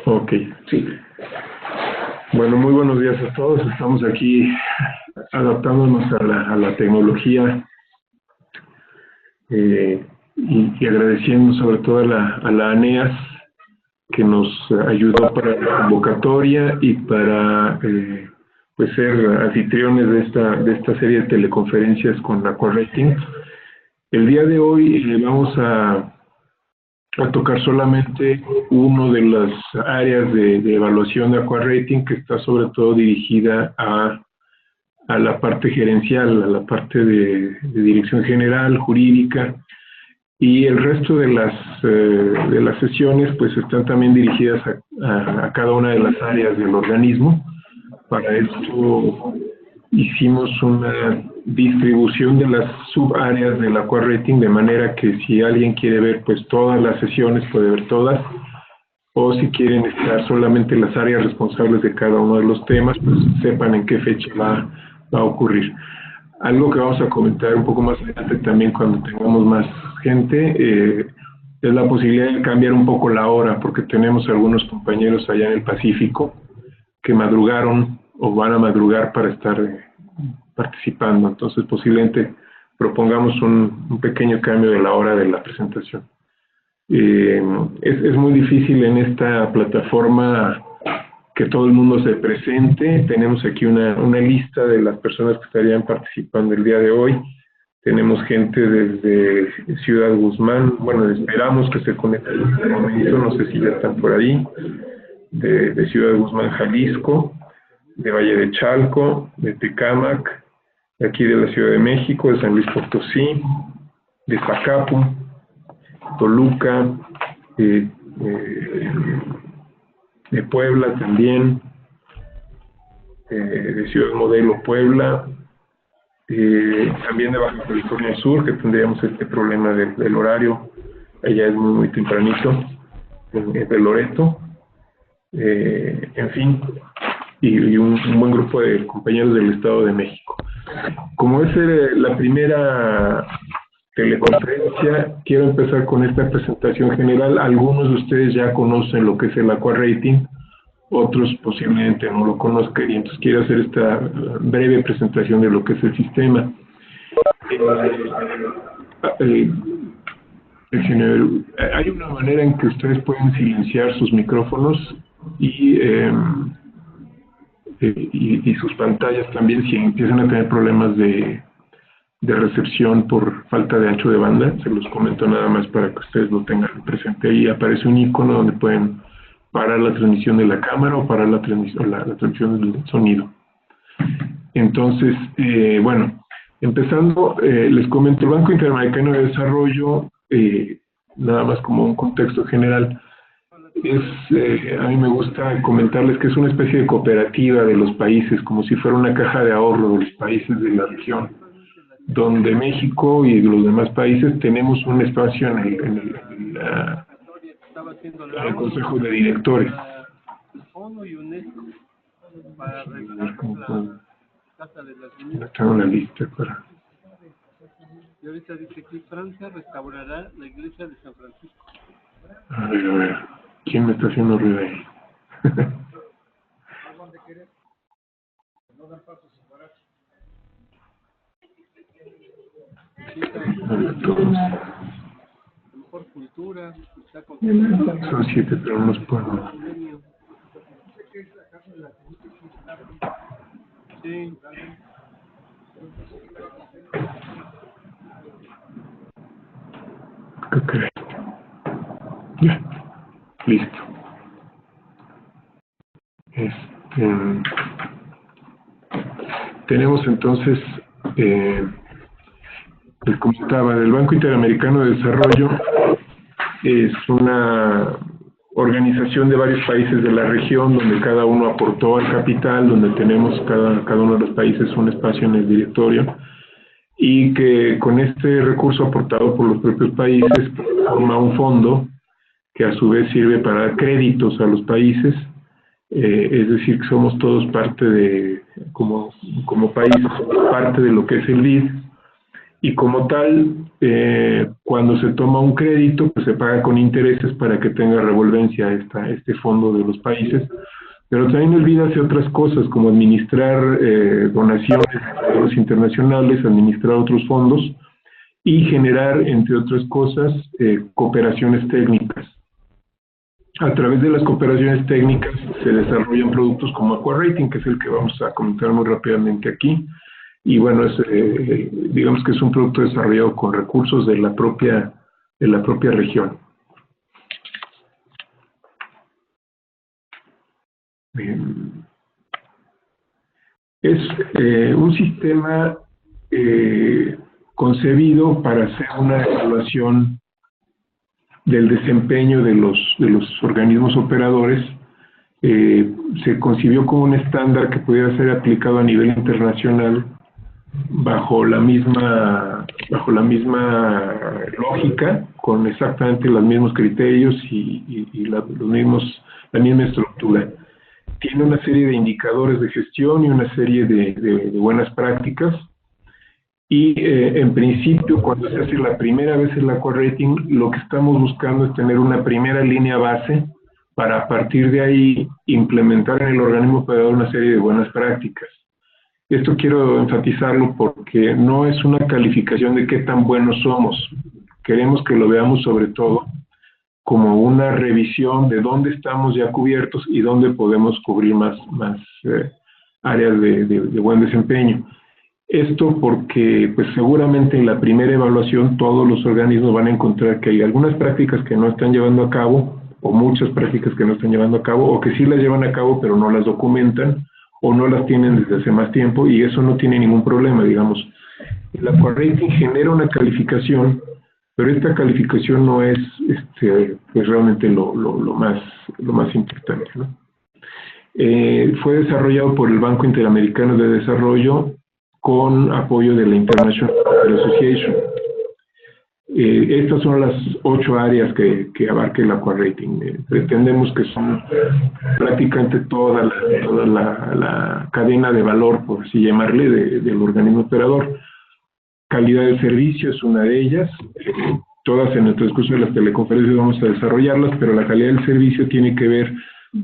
Ok, Sí. bueno, muy buenos días a todos. Estamos aquí adaptándonos a la tecnología y agradeciendo sobre todo a la ANEAS que nos ayudó para la convocatoria y para pues ser anfitriones de esta serie de teleconferencias con Aquarating. El día de hoy vamos a tocar solamente uno de las áreas de evaluación de Aquarating, que está sobre todo dirigida a la parte gerencial, a la parte de dirección general, jurídica, y el resto de las sesiones pues están también dirigidas a cada una de las áreas del organismo. Para esto hicimos una distribución de las subáreas del Aquarating, de manera que si alguien quiere ver pues todas las sesiones, puede ver todas, o si quieren estar solamente las áreas responsables de cada uno de los temas, pues sepan en qué fecha va a ocurrir. Algo que vamos a comentar un poco más adelante también cuando tengamos más gente, es la posibilidad de cambiar un poco la hora, porque tenemos algunos compañeros allá en el Pacífico que madrugaron o van a madrugar para estar participando. Entonces, posiblemente propongamos un pequeño cambio de la hora de la presentación. Es muy difícil en esta plataforma que todo el mundo se presente. Tenemos aquí una lista de las personas que estarían participando el día de hoy. Tenemos gente desde Ciudad Guzmán, bueno, esperamos que se conecten en este momento, no sé si ya están por ahí, de Ciudad Guzmán, Jalisco, de Valle de Chalco, de Tecámac, de aquí de la Ciudad de México, de San Luis Potosí, de Zacapu, Toluca, de Puebla también, de Ciudad Modelo, Puebla, también de Baja California Sur, que tendríamos este problema del horario, allá es muy tempranito, de Loreto, en fin, y un buen grupo de compañeros del Estado de México. Como es la primera teleconferencia, quiero empezar con esta presentación general. Algunos de ustedes ya conocen lo que es el Aquarating, otros posiblemente no lo conozcan, y entonces quiero hacer esta breve presentación de lo que es el sistema. Hay una manera en que ustedes pueden silenciar sus micrófonos y sus pantallas también si empiezan a tener problemas de recepción por falta de ancho de banda. Se los comento nada más para que ustedes lo tengan presente. Ahí aparece un icono donde pueden parar la transmisión de la cámara o parar la transmisión del sonido. Entonces, bueno, empezando, les comento, el Banco Interamericano de Desarrollo, nada más como un contexto general, a mí me gusta comentarles que es una especie de cooperativa de los países, como si fuera una caja de ahorro de los países de la región, donde México y los demás países tenemos un espacio en el Consejo de Directores. Tengo una lista para... Y ahorita dice aquí, Francia restaurará la iglesia de San Francisco. A ver, ¿quién me está haciendo ruido ahí? Mejor cultura, Son 7, pero no los puedo. Sí. Ok. Ya. Listo. Tenemos entonces, les comentaba, del Banco Interamericano de Desarrollo. Es una organización de varios países de la región donde cada uno aportó al capital, donde tenemos cada uno de los países un espacio en el directorio, y que con este recurso aportado por los propios países forma un fondo que a su vez sirve para dar créditos a los países, es decir, que somos todos parte como país, parte de lo que es el BID, y como tal cuando se toma un crédito, pues se paga con intereses para que tenga revolvencia este fondo de los países, pero también olvídase otras cosas, como administrar donaciones a fondos internacionales, administrar otros fondos y generar, entre otras cosas, cooperaciones técnicas. A través de las cooperaciones técnicas se desarrollan productos como AquaRating, que es el que vamos a comentar muy rápidamente aquí. Y bueno, digamos que es un producto desarrollado con recursos de la propia región. Es un sistema concebido para hacer una evaluación del desempeño de los organismos operadores. Se concibió como un estándar que pudiera ser aplicado a nivel internacional bajo la misma lógica, con exactamente los mismos criterios y la misma estructura. Tiene una serie de indicadores de gestión y una serie de buenas prácticas. Y en principio, cuando se hace la primera vez el AquaRating, lo que estamos buscando es tener una primera línea base para a partir de ahí implementar en el organismo operador una serie de buenas prácticas. Esto quiero enfatizarlo porque no es una calificación de qué tan buenos somos. Queremos que lo veamos sobre todo como una revisión de dónde estamos ya cubiertos y dónde podemos cubrir más áreas de buen desempeño. Esto porque pues seguramente en la primera evaluación todos los organismos van a encontrar que hay algunas prácticas que no están llevando a cabo, o muchas prácticas que no están llevando a cabo, o que sí las llevan a cabo pero no las documentan, o no las tienen desde hace más tiempo, y eso no tiene ningún problema, digamos. El AquaRating genera una calificación, pero esta calificación no es pues realmente lo más importante, ¿no? Fue desarrollado por el Banco Interamericano de Desarrollo con apoyo de la International Water Association. Estas son las 8 áreas que abarca el AquaRating. Pretendemos que son prácticamente toda la cadena de valor, por así llamarle, del organismo operador. Calidad del servicio es una de ellas. Todas en el transcurso de las teleconferencias vamos a desarrollarlas, pero la calidad del servicio tiene que ver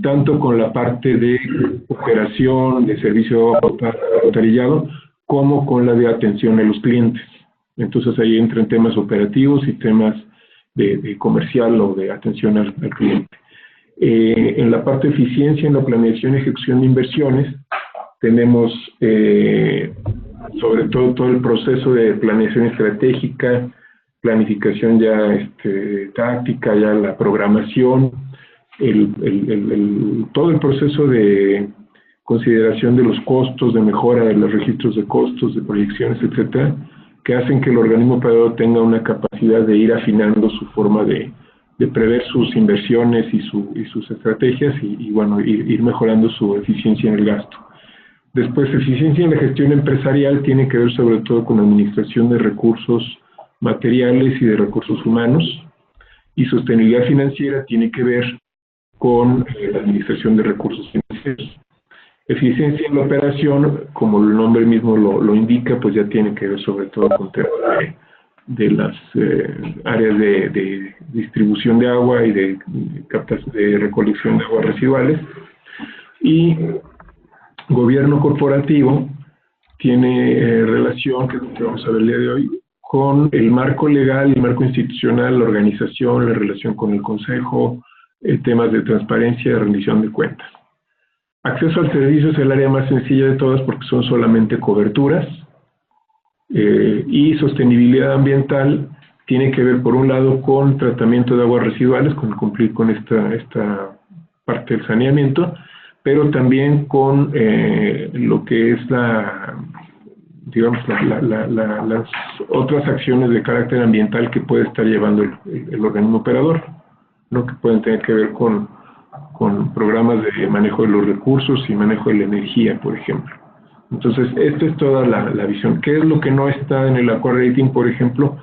tanto con la parte de operación, de servicio alcantarillado, como con la de atención a los clientes. Entonces ahí entran temas operativos y temas de comercial o de atención al cliente. En la parte de eficiencia, en la planeación y ejecución de inversiones, tenemos sobre todo el proceso de planeación estratégica, planificación ya táctica, ya la programación, todo el proceso de consideración de los costos, de mejora de los registros de costos, de proyecciones, etcétera, que hacen que el organismo operador tenga una capacidad de ir afinando su forma de prever sus inversiones y sus estrategias y bueno, ir mejorando su eficiencia en el gasto. Después, eficiencia en la gestión empresarial tiene que ver sobre todo con la administración de recursos materiales y de recursos humanos, y sostenibilidad financiera tiene que ver con la administración de recursos financieros. Eficiencia en la operación, como el nombre mismo lo indica, pues ya tiene que ver sobre todo con temas de las áreas de distribución de agua y de recolección de aguas residuales. Y gobierno corporativo tiene relación, que es lo que vamos a ver el día de hoy, con el marco legal, el marco institucional, la organización, la relación con el consejo, temas de transparencia y de rendición de cuentas. Acceso al servicio es el área más sencilla de todas porque son solamente coberturas, y sostenibilidad ambiental tiene que ver por un lado con tratamiento de aguas residuales, con cumplir con esta parte del saneamiento, pero también con lo que es las otras acciones de carácter ambiental que puede estar llevando el organismo operador, ¿no? Que pueden tener que ver con programas de manejo de los recursos y manejo de la energía, por ejemplo. Entonces, esta es toda la visión. ¿Qué es lo que no está en el AquaRating, por ejemplo?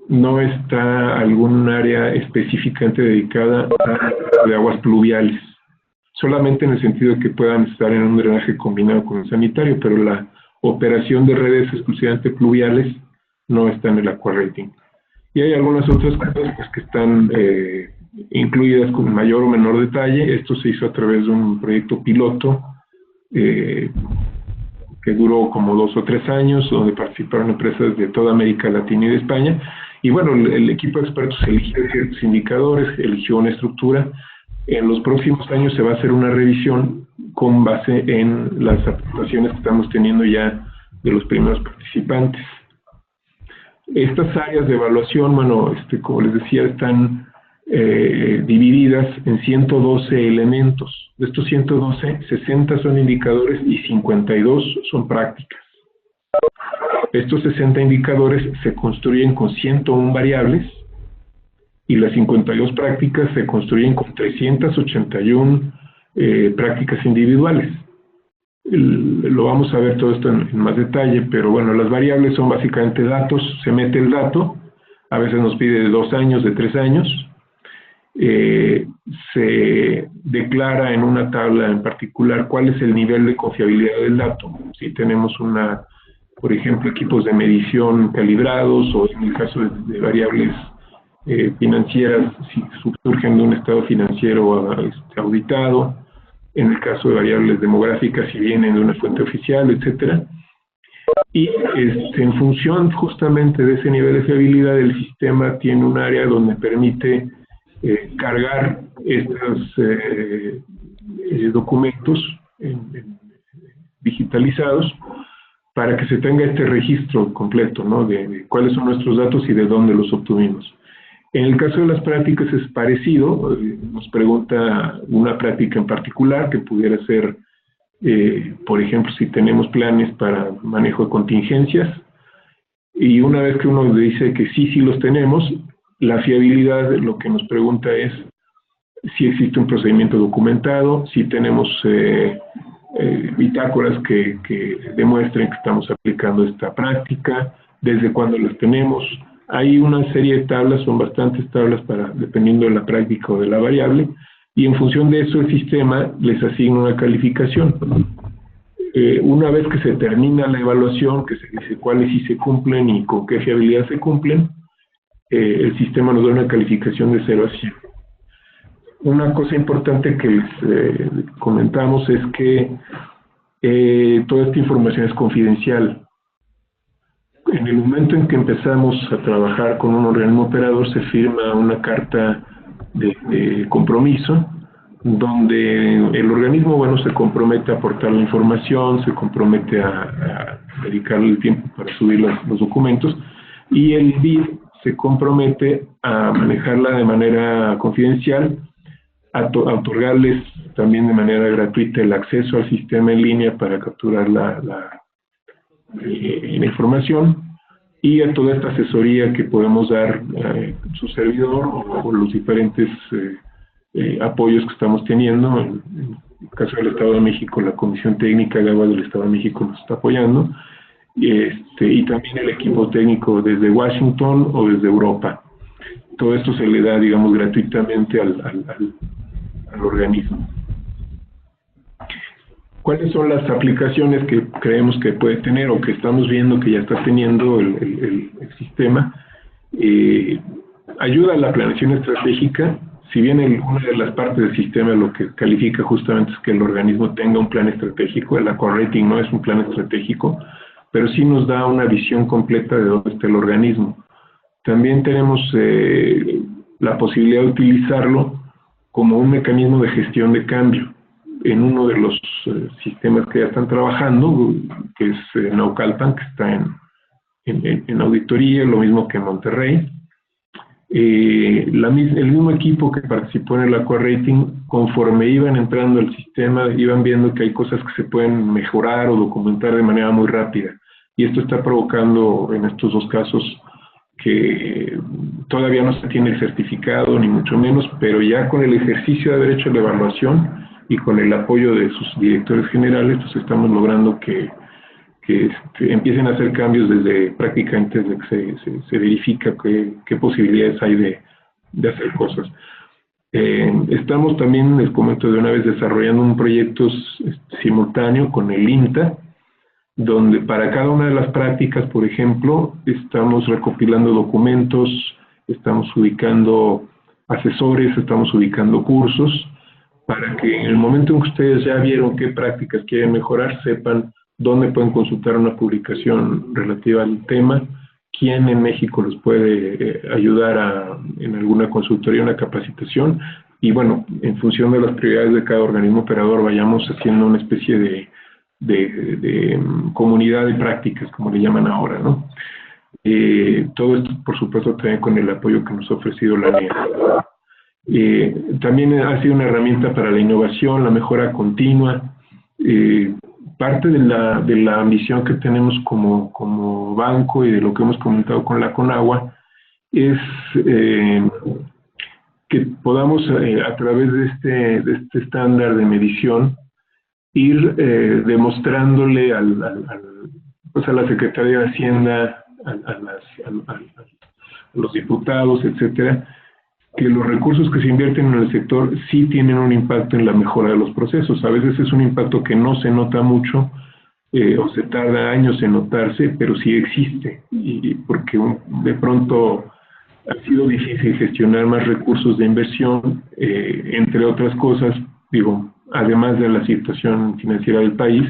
No está algún área específicamente dedicada a aguas pluviales, solamente en el sentido de que puedan estar en un drenaje combinado con el sanitario, pero la operación de redes exclusivamente pluviales no está en el Aqua Rating. Y hay algunas otras cosas pues, que están incluidas con mayor o menor detalle. Esto se hizo a través de un proyecto piloto que duró como 2 o 3 años, donde participaron empresas de toda América Latina y de España. Y bueno, el equipo de expertos eligió ciertos indicadores, eligió una estructura. En los próximos años se va a hacer una revisión con base en las aportaciones que estamos teniendo ya de los primeros participantes. Estas áreas de evaluación, bueno, como les decía, están divididas en 112 elementos. De estos 112, 60 son indicadores y 52 son prácticas. Estos 60 indicadores se construyen con 101 variables y las 52 prácticas se construyen con 381 prácticas individuales. Lo vamos a ver todo esto en más detalle, pero bueno, las variables son básicamente datos. Se mete el dato, a veces nos pide de 2 años, de 3 años. Se declara en una tabla en particular cuál es el nivel de confiabilidad del dato. Si tenemos por ejemplo, equipos de medición calibrados, o en el caso de variables financieras, si surgen de un estado financiero auditado, en el caso de variables demográficas, si vienen de una fuente oficial, etcétera. Y en función justamente de ese nivel de fiabilidad, el sistema tiene un área donde permite cargar estos documentos digitalizados para que se tenga este registro completo, ¿no? de cuáles son nuestros datos y de dónde los obtuvimos. En el caso de las prácticas es parecido. Nos pregunta una práctica en particular que pudiera ser, por ejemplo, si tenemos planes para manejo de contingencias, y una vez que uno le dice que sí los tenemos, la fiabilidad lo que nos pregunta es si existe un procedimiento documentado, si tenemos bitácoras que demuestren que estamos aplicando esta práctica, desde cuándo las tenemos. Hay una serie de tablas, son bastantes tablas dependiendo de la práctica o de la variable, y en función de eso el sistema les asigna una calificación. Una vez que se termina la evaluación, que se dice cuáles sí se cumplen y con qué fiabilidad se cumplen, el sistema nos da una calificación de 0 a 100. Una cosa importante que les comentamos es que toda esta información es confidencial. En el momento en que empezamos a trabajar con un organismo operador, se firma una carta de compromiso, donde el organismo, bueno, se compromete a aportar la información, se compromete a dedicarle el tiempo para subir los documentos, y el BID se compromete a manejarla de manera confidencial, a otorgarles también de manera gratuita el acceso al sistema en línea para capturar la información, y a toda esta asesoría que podemos dar su servidor o los diferentes apoyos que estamos teniendo. En el caso del Estado de México, la Comisión Técnica de Aguas del Estado de México nos está apoyando, y también el equipo técnico desde Washington o desde Europa. Todo esto se le da, digamos, gratuitamente al organismo. ¿Cuáles son las aplicaciones que creemos que puede tener o que estamos viendo que ya está teniendo el sistema? Ayuda a la planeación estratégica. Si bien una de las partes del sistema lo que califica justamente es que el organismo tenga un plan estratégico, el Aqua Rating no es un plan estratégico, pero sí nos da una visión completa de dónde está el organismo. También tenemos la posibilidad de utilizarlo como un mecanismo de gestión de cambio. En uno de los sistemas que ya están trabajando, que es Naucalpan, que está en auditoría, lo mismo que en Monterrey. El mismo equipo que participó en el Aqua Rating, conforme iban entrando al sistema, iban viendo que hay cosas que se pueden mejorar o documentar de manera muy rápida. Y esto está provocando en estos dos casos que todavía no se tiene el certificado, ni mucho menos, pero ya con el ejercicio de haber hecho la evaluación y con el apoyo de sus directores generales, pues estamos logrando que empiecen a hacer cambios desde prácticamente desde que se verifica qué posibilidades hay de hacer cosas. Estamos también, les comento de una vez, desarrollando un proyecto simultáneo con el INTA, donde para cada una de las prácticas, por ejemplo, estamos recopilando documentos, estamos ubicando asesores, estamos ubicando cursos, para que en el momento en que ustedes ya vieron qué prácticas quieren mejorar, sepan dónde pueden consultar una publicación relativa al tema, quién en México los puede ayudar en alguna consultoría, una capacitación, y bueno, en función de las prioridades de cada organismo operador, vayamos haciendo una especie de comunidad de prácticas, como le llaman ahora, ¿no? Todo esto, por supuesto, también con el apoyo que nos ha ofrecido la ANEA. También ha sido una herramienta para la innovación, la mejora continua. Parte de la ambición que tenemos como banco y de lo que hemos comentado con la Conagua es que podamos, a través de este estándar de medición, ir demostrándole pues a la Secretaría de Hacienda, a los diputados, etcétera, que los recursos que se invierten en el sector sí tienen un impacto en la mejora de los procesos. A veces es un impacto que no se nota mucho o se tarda años en notarse, pero sí existe, y porque de pronto ha sido difícil gestionar más recursos de inversión, entre otras cosas, digo, además de la situación financiera del país,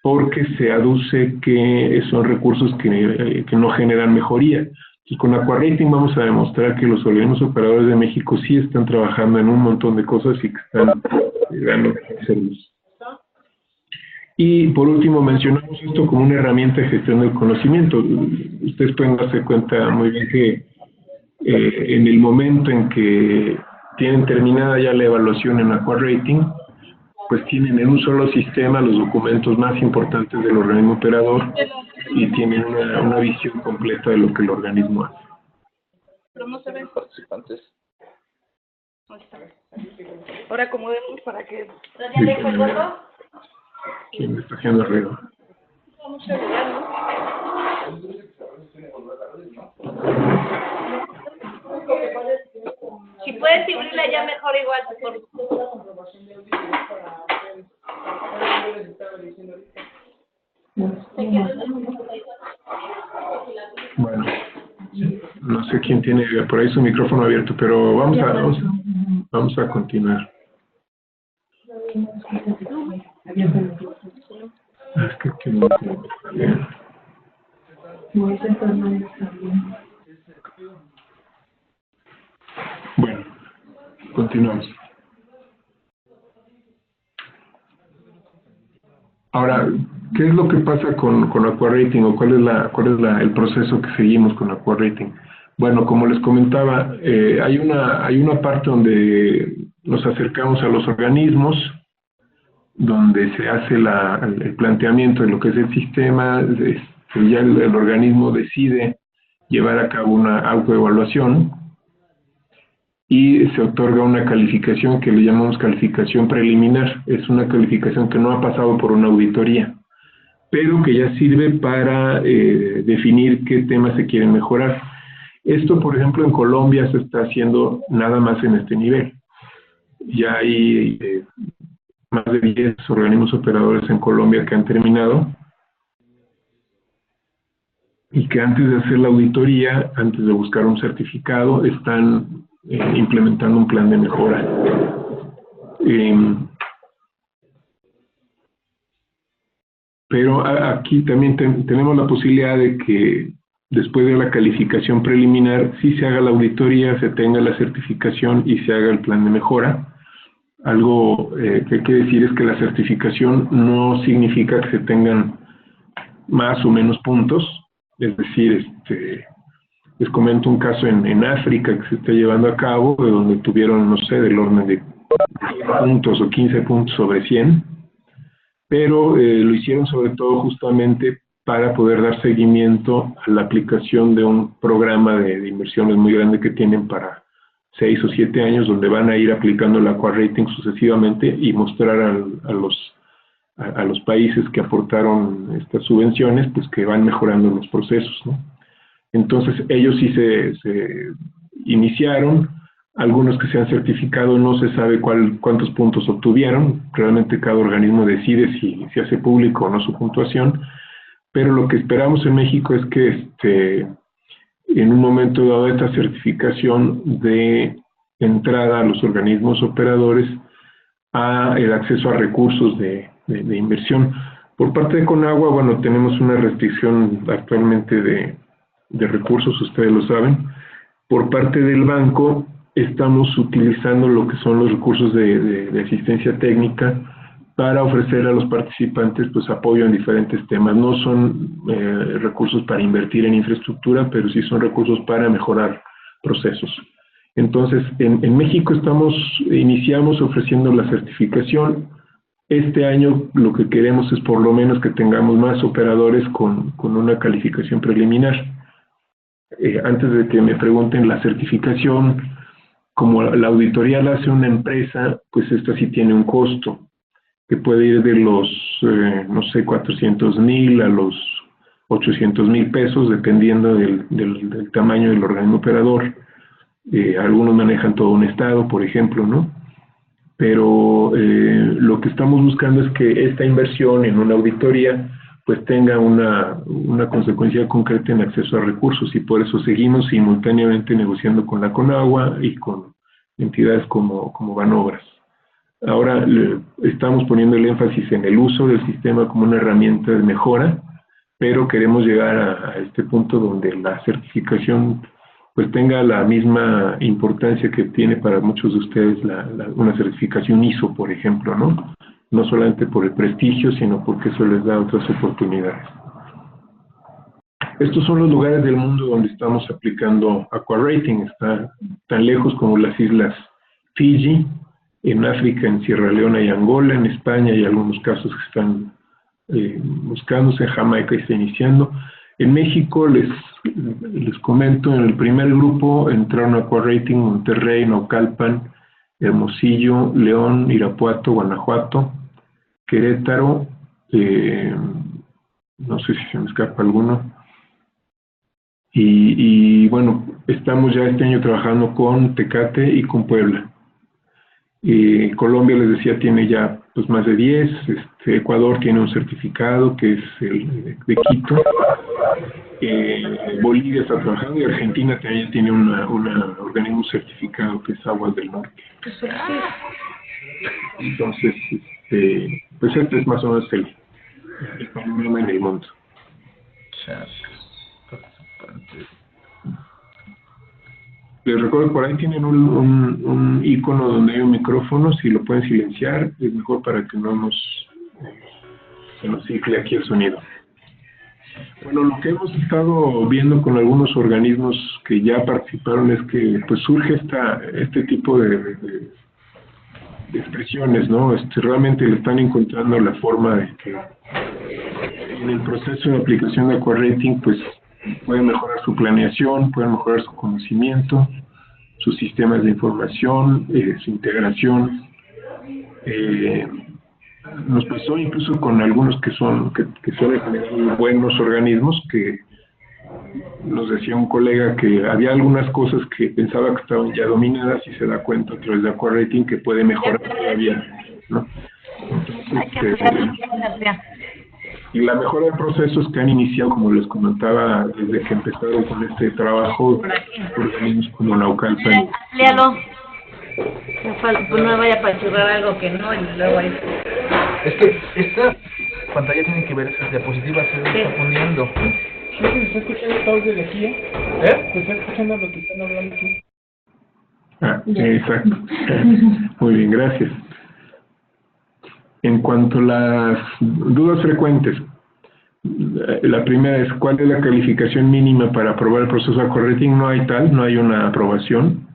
porque se aduce que son recursos que no generan mejoría. Y con AquaRating vamos a demostrar que los organismos operadores de México sí están trabajando en un montón de cosas y que están dando servicios. Y por último, mencionamos esto como una herramienta de gestión del conocimiento. Ustedes pueden darse cuenta muy bien que en el momento en que tienen terminada ya la evaluación en AquaRating, pues tienen en un solo sistema los documentos más importantes del organismo operador y tienen una visión completa de lo que el organismo hace. Pero no se ven participantes. Ahora acomodemos para que... ¿Quién me está haciendo ruido? Si puedes subirle ya mejor igual. Bueno, no sé quién tiene por ahí su micrófono abierto, pero vamos a continuar. Es que no está bien. Bueno, continuamos. Ahora, ¿qué es lo que pasa con AquaRating o cuál es el proceso que seguimos con AquaRating? Bueno, como les comentaba, hay una parte donde nos acercamos a los organismos, donde se hace el planteamiento de lo que es el sistema, ya el organismo decide llevar a cabo una autoevaluación y se otorga una calificación que le llamamos calificación preliminar. Es una calificación que no ha pasado por una auditoría, pero que ya sirve para definir qué temas se quieren mejorar. Esto, por ejemplo, en Colombia se está haciendo nada más en este nivel. Ya hay más de 10 organismos operadores en Colombia que han terminado y que antes de hacer la auditoría, antes de buscar un certificado, están implementando un plan de mejora. Pero aquí también tenemos la posibilidad de que después de la calificación preliminar, sí se haga la auditoría, se tenga la certificación y se haga el plan de mejora. Algo que hay que decir es que la certificación no significa que se tengan más o menos puntos. Es decir, les comento un caso en África que se está llevando a cabo, de donde tuvieron, no sé, del orden de 10 puntos o 15 puntos sobre 100, pero lo hicieron sobre todo justamente para poder dar seguimiento a la aplicación de un programa de inversiones muy grande que tienen para 6 o 7 años, donde van a ir aplicando el AquaRating sucesivamente y mostrar a los países que aportaron estas subvenciones, pues que van mejorando los procesos, ¿no? Entonces, ellos sí se iniciaron, algunos que se han certificado no se sabe cuántos puntos obtuvieron, realmente cada organismo decide si hace público o no su puntuación, pero lo que esperamos en México es que en un momento dado esta certificación de entrada a los organismos operadores a el acceso a recursos de inversión. Por parte de Conagua, bueno, tenemos una restricción actualmente de recursos, ustedes lo saben. Por parte del banco, estamos utilizando lo que son los recursos de asistencia técnica para ofrecer a los participantes pues apoyo en diferentes temas. No son recursos para invertir en infraestructura, pero sí son recursos para mejorar procesos. Entonces, en México iniciamos ofreciendo la certificación. Este año lo que queremos es por lo menos que tengamos más operadores con una calificación preliminar. Antes de que me pregunten la certificación, como la auditoría la hace una empresa, pues esta sí tiene un costo, que puede ir de los, no sé, 400,000 a los 800,000 pesos, dependiendo del tamaño del organismo operador. Algunos manejan todo un estado, por ejemplo, ¿no? Pero lo que estamos buscando es que esta inversión en una auditoría pues tenga una consecuencia concreta en acceso a recursos, y por eso seguimos simultáneamente negociando con la Conagua y con entidades como Banobras. Ahora estamos poniendo el énfasis en el uso del sistema como una herramienta de mejora, pero queremos llegar a este punto donde la certificación pues tenga la misma importancia que tiene para muchos de ustedes una certificación ISO, por ejemplo, ¿no? No solamente por el prestigio, sino porque eso les da otras oportunidades. Estos son los lugares del mundo donde estamos aplicando AquaRating. Está tan lejos como las islas Fiji, en África, en Sierra Leona y Angola, en España hay algunos casos que están buscándose, en Jamaica está iniciando. En México, les comento, en el primer grupo entraron AquaRating Monterrey, Naucalpan, Hermosillo, León, Irapuato, Guanajuato, Querétaro, no sé si se me escapa alguno. Y bueno, estamos ya este año trabajando con Tecate y con Puebla. Colombia, les decía, tiene ya pues más de 10, Ecuador tiene un certificado que es el de Quito, Bolivia está trabajando y Argentina también tiene un organismo certificado que es Aguas del Norte. Entonces, pues este es más o menos el panorama en el mundo. Les recuerdo, por ahí tienen un icono donde hay un micrófono. Si lo pueden silenciar, es mejor para que no se nos cicle aquí el sonido. Bueno, lo que hemos estado viendo con algunos organismos que ya participaron es que pues surge este tipo de expresiones, ¿no? Realmente le están encontrando la forma de que en el proceso de aplicación de AquaRating pues pueden mejorar su planeación, pueden mejorar su conocimiento, sus sistemas de información, su integración. Nos pasó incluso con algunos que son en general buenos organismos, que nos decía un colega que había algunas cosas que pensaba que estaban ya dominadas y se da cuenta a través de AquaRating que puede mejorar todavía, ¿no? Entonces, y la mejora de procesos que han iniciado, como les comentaba, desde que empezaron con este trabajo, organismos como Naucalpan. Léalo. Pues no vaya a apachurrar algo que no, y luego ahí. Es que esta pantalla tiene que ver esas diapositivas, se está poniendo. ¿Se está escuchando el audio de aquí, ¿Se está escuchando lo que están hablando aquí? Ah, exacto. Muy bien, gracias. En cuanto a las dudas frecuentes, la primera es: ¿cuál es la calificación mínima para aprobar el proceso de AquaRating? No hay una aprobación.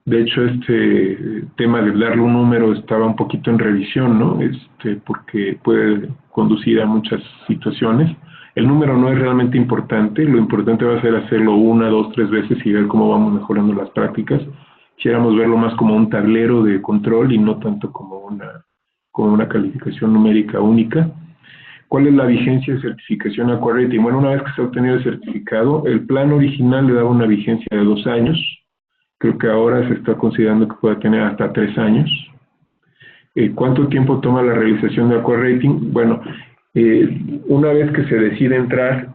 De hecho, este tema de darle un número estaba un poquito en revisión, ¿no? Porque puede conducir a muchas situaciones. El número no es realmente importante, lo importante va a ser hacerlo 1, 2, 3 veces y ver cómo vamos mejorando las prácticas. Quisiéramos verlo más como un tablero de control y no tanto como una calificación numérica única. ¿Cuál es la vigencia de certificación AquaRating? Bueno, una vez que se ha obtenido el certificado, el plan original le daba una vigencia de 2 años. Creo que ahora se está considerando que pueda tener hasta 3 años. ¿Cuánto tiempo toma la realización de AquaRating? Bueno, Una vez que se decide entrar,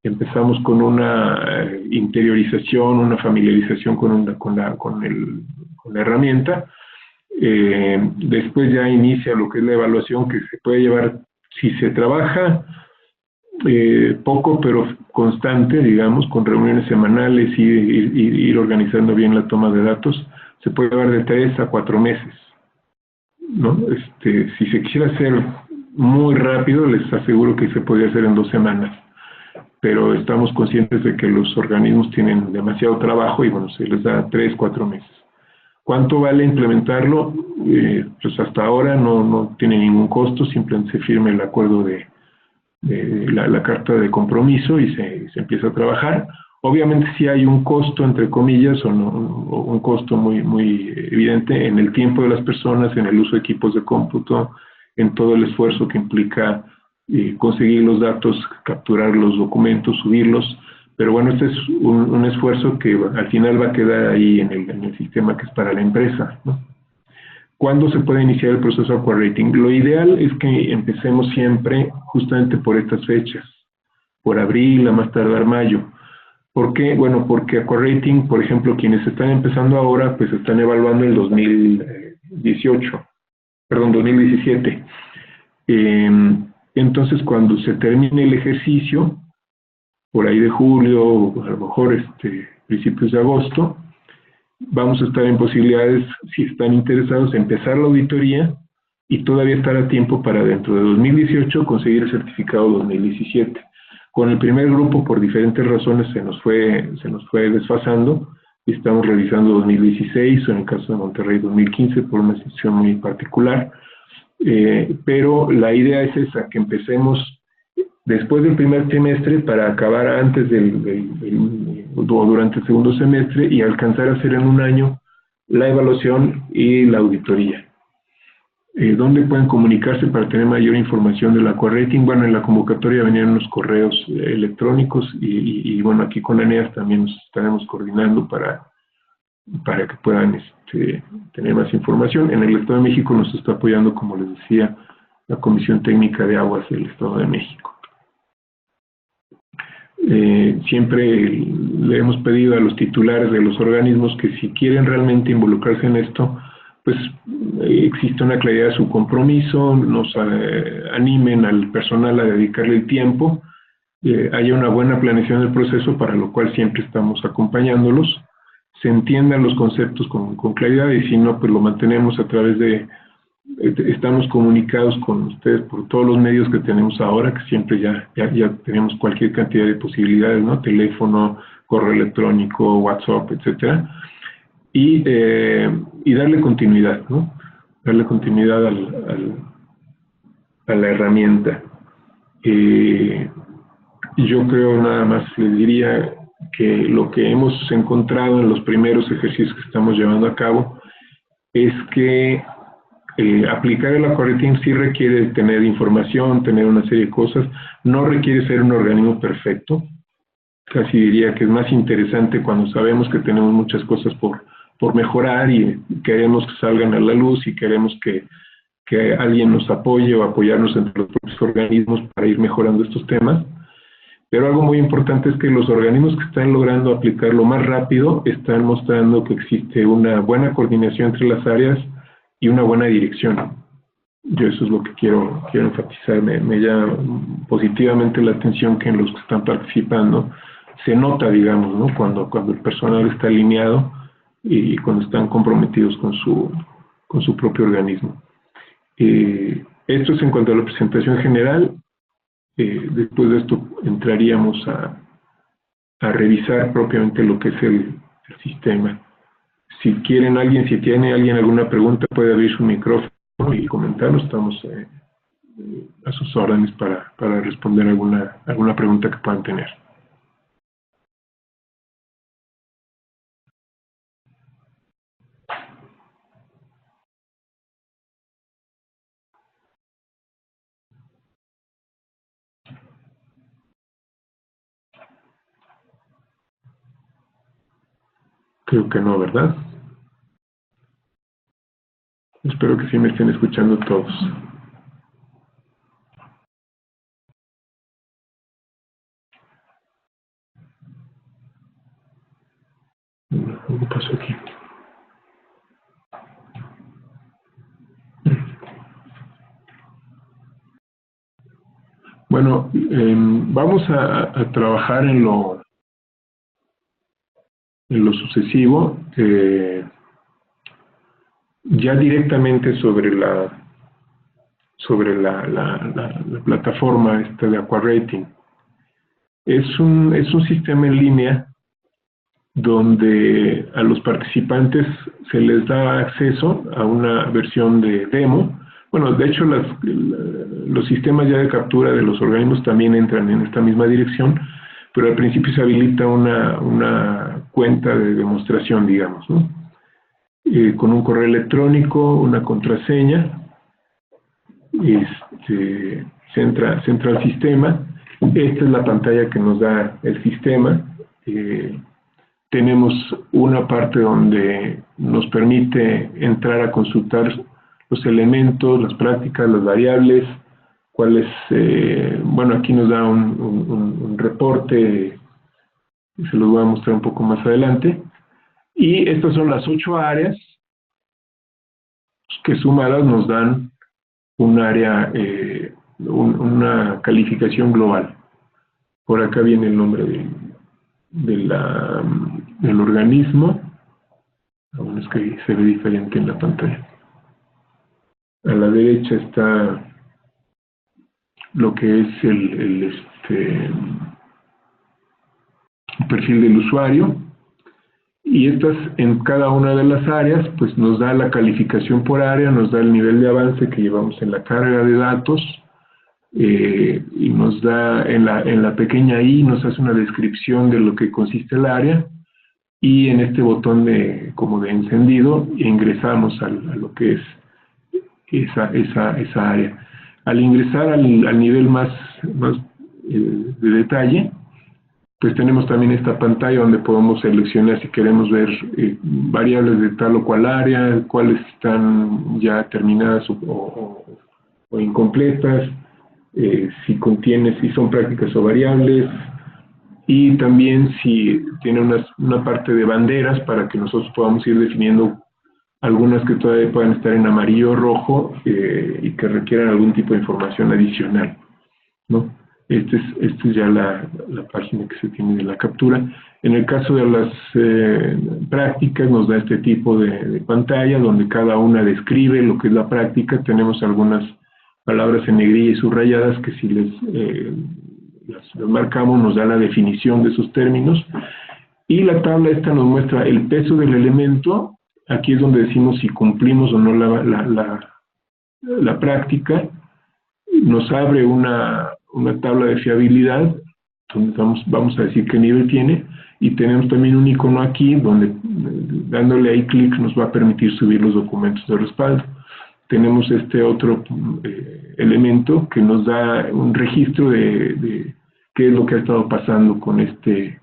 empezamos con una interiorización, una familiarización con la herramienta. Después ya inicia lo que es la evaluación, que se puede llevar, si se trabaja poco pero constante, digamos, con reuniones semanales y ir organizando bien la toma de datos, se puede llevar de 3 a 4 meses, ¿no? Si se quisiera hacer muy rápido, les aseguro que se podría hacer en 2 semanas, pero estamos conscientes de que los organismos tienen demasiado trabajo y bueno, se les da 3, 4 meses. ¿Cuánto vale implementarlo? Pues hasta ahora no tiene ningún costo, simplemente se firma el acuerdo de la carta de compromiso y se empieza a trabajar. Obviamente sí hay un costo, entre comillas, o un costo muy evidente en el tiempo de las personas, en el uso de equipos de cómputo, en todo el esfuerzo que implica conseguir los datos, capturar los documentos, subirlos, pero bueno, este es un esfuerzo que al final va a quedar ahí en el sistema que es para la empresa, ¿no? ¿Cuándo se puede iniciar el proceso de Aqua Rating? Lo ideal es que empecemos siempre justamente por estas fechas, por abril, a más tardar mayo. ¿Por qué? Bueno, porque Aqua Rating, por ejemplo, quienes están empezando ahora, pues están evaluando el 2017. Entonces, cuando se termine el ejercicio, por ahí de julio, o a lo mejor principios de agosto, vamos a estar en posibilidades, si están interesados, de empezar la auditoría y todavía estar a tiempo para dentro de 2018 conseguir el certificado 2017. Con el primer grupo, por diferentes razones, se nos fue desfasando y estamos revisando 2016, o en el caso de Monterrey 2015, por una situación muy particular. Pero la idea es esa, que empecemos después del primer trimestre para acabar antes o durante el segundo semestre y alcanzar a hacer en un año la evaluación y la auditoría. ¿Dónde pueden comunicarse para tener mayor información del Aqua Rating? Bueno, en la convocatoria venían los correos electrónicos y bueno, aquí con ANEAS también nos estaremos coordinando para que puedan tener más información. En el Estado de México nos está apoyando, como les decía, la Comisión Técnica de Aguas del Estado de México. Siempre le hemos pedido a los titulares de los organismos que si quieren realmente involucrarse en esto, pues existe una claridad de su compromiso, nos animen al personal a dedicarle el tiempo, haya una buena planeación del proceso, para lo cual siempre estamos acompañándolos, se entiendan los conceptos con claridad y si no, pues lo mantenemos a través de, estamos comunicados con ustedes por todos los medios que tenemos ahora, que siempre ya tenemos cualquier cantidad de posibilidades, ¿no? Teléfono, correo electrónico, WhatsApp, etcétera. Y darle continuidad, ¿no? Darle continuidad a la herramienta. Yo creo, nada más les diría que lo que hemos encontrado en los primeros ejercicios que estamos llevando a cabo es que aplicar el Aqua Rating sí requiere tener información, tener una serie de cosas, no requiere ser un organismo perfecto. Casi diría que es más interesante cuando sabemos que tenemos muchas cosas por mejorar y queremos que salgan a la luz y queremos que alguien nos apoye o apoyarnos entre los propios organismos para ir mejorando estos temas. Pero algo muy importante es que los organismos que están logrando aplicarlo más rápido están mostrando que existe una buena coordinación entre las áreas y una buena dirección. Yo eso es lo que quiero enfatizar. Me llama positivamente la atención que en los que están participando se nota, digamos, ¿no? Cuando el personal está alineado y cuando están comprometidos con su propio organismo. Esto es en cuanto a la presentación general. Después de esto entraríamos a revisar propiamente lo que es el sistema. Si tiene alguien alguna pregunta, puede abrir su micrófono y comentarlo. Estamos a sus órdenes para responder alguna pregunta que puedan tener. Creo que no, ¿verdad? Espero que sí me estén escuchando todos. ¿Qué pasó aquí? Bueno, vamos a trabajar en lo sucesivo, ya directamente sobre la plataforma esta de AquaRating. Es un sistema en línea donde a los participantes se les da acceso a una versión de demo. Bueno, de hecho los sistemas ya de captura de los organismos también entran en esta misma dirección, pero al principio se habilita una cuenta de demostración, digamos, ¿no? Con un correo electrónico, una contraseña, se entra al sistema. Esta es la pantalla que nos da el sistema. Tenemos una parte donde nos permite entrar a consultar los elementos, las prácticas, las variables, cuáles, bueno, aquí nos da un reporte, se los voy a mostrar un poco más adelante. Y estas son las 8 áreas que sumadas nos dan un área, una calificación global. Por acá viene el nombre del organismo. Aún es que se ve diferente en la pantalla. A la derecha está lo que es el perfil del usuario, y estas en cada una de las áreas pues nos da la calificación por área, nos da el nivel de avance que llevamos en la carga de datos, y nos da en la pequeña i nos hace una descripción de lo que consiste el área, y en este botón como de encendido ingresamos a lo que es esa área. Al ingresar al nivel más de detalle, pues tenemos también esta pantalla donde podemos seleccionar si queremos ver variables de tal o cual área, cuáles están ya terminadas o incompletas, si son prácticas o variables, y también si tiene una parte de banderas para que nosotros podamos ir definiendo algunas que todavía puedan estar en amarillo o rojo, y que requieran algún tipo de información adicional, ¿no? Esta es ya la página que se tiene de la captura. En el caso de las prácticas nos da este tipo de pantalla donde cada una describe lo que es la práctica. Tenemos algunas palabras en negrilla y subrayadas que si las marcamos nos da la definición de esos términos, y la tabla esta nos muestra el peso del elemento. Aquí es donde decimos si cumplimos o no la práctica. Nos abre una tabla de fiabilidad donde vamos a decir qué nivel tiene, y tenemos también un icono aquí donde dándole ahí clic nos va a permitir subir los documentos de respaldo. Tenemos este otro elemento que nos da un registro de qué es lo que ha estado pasando con este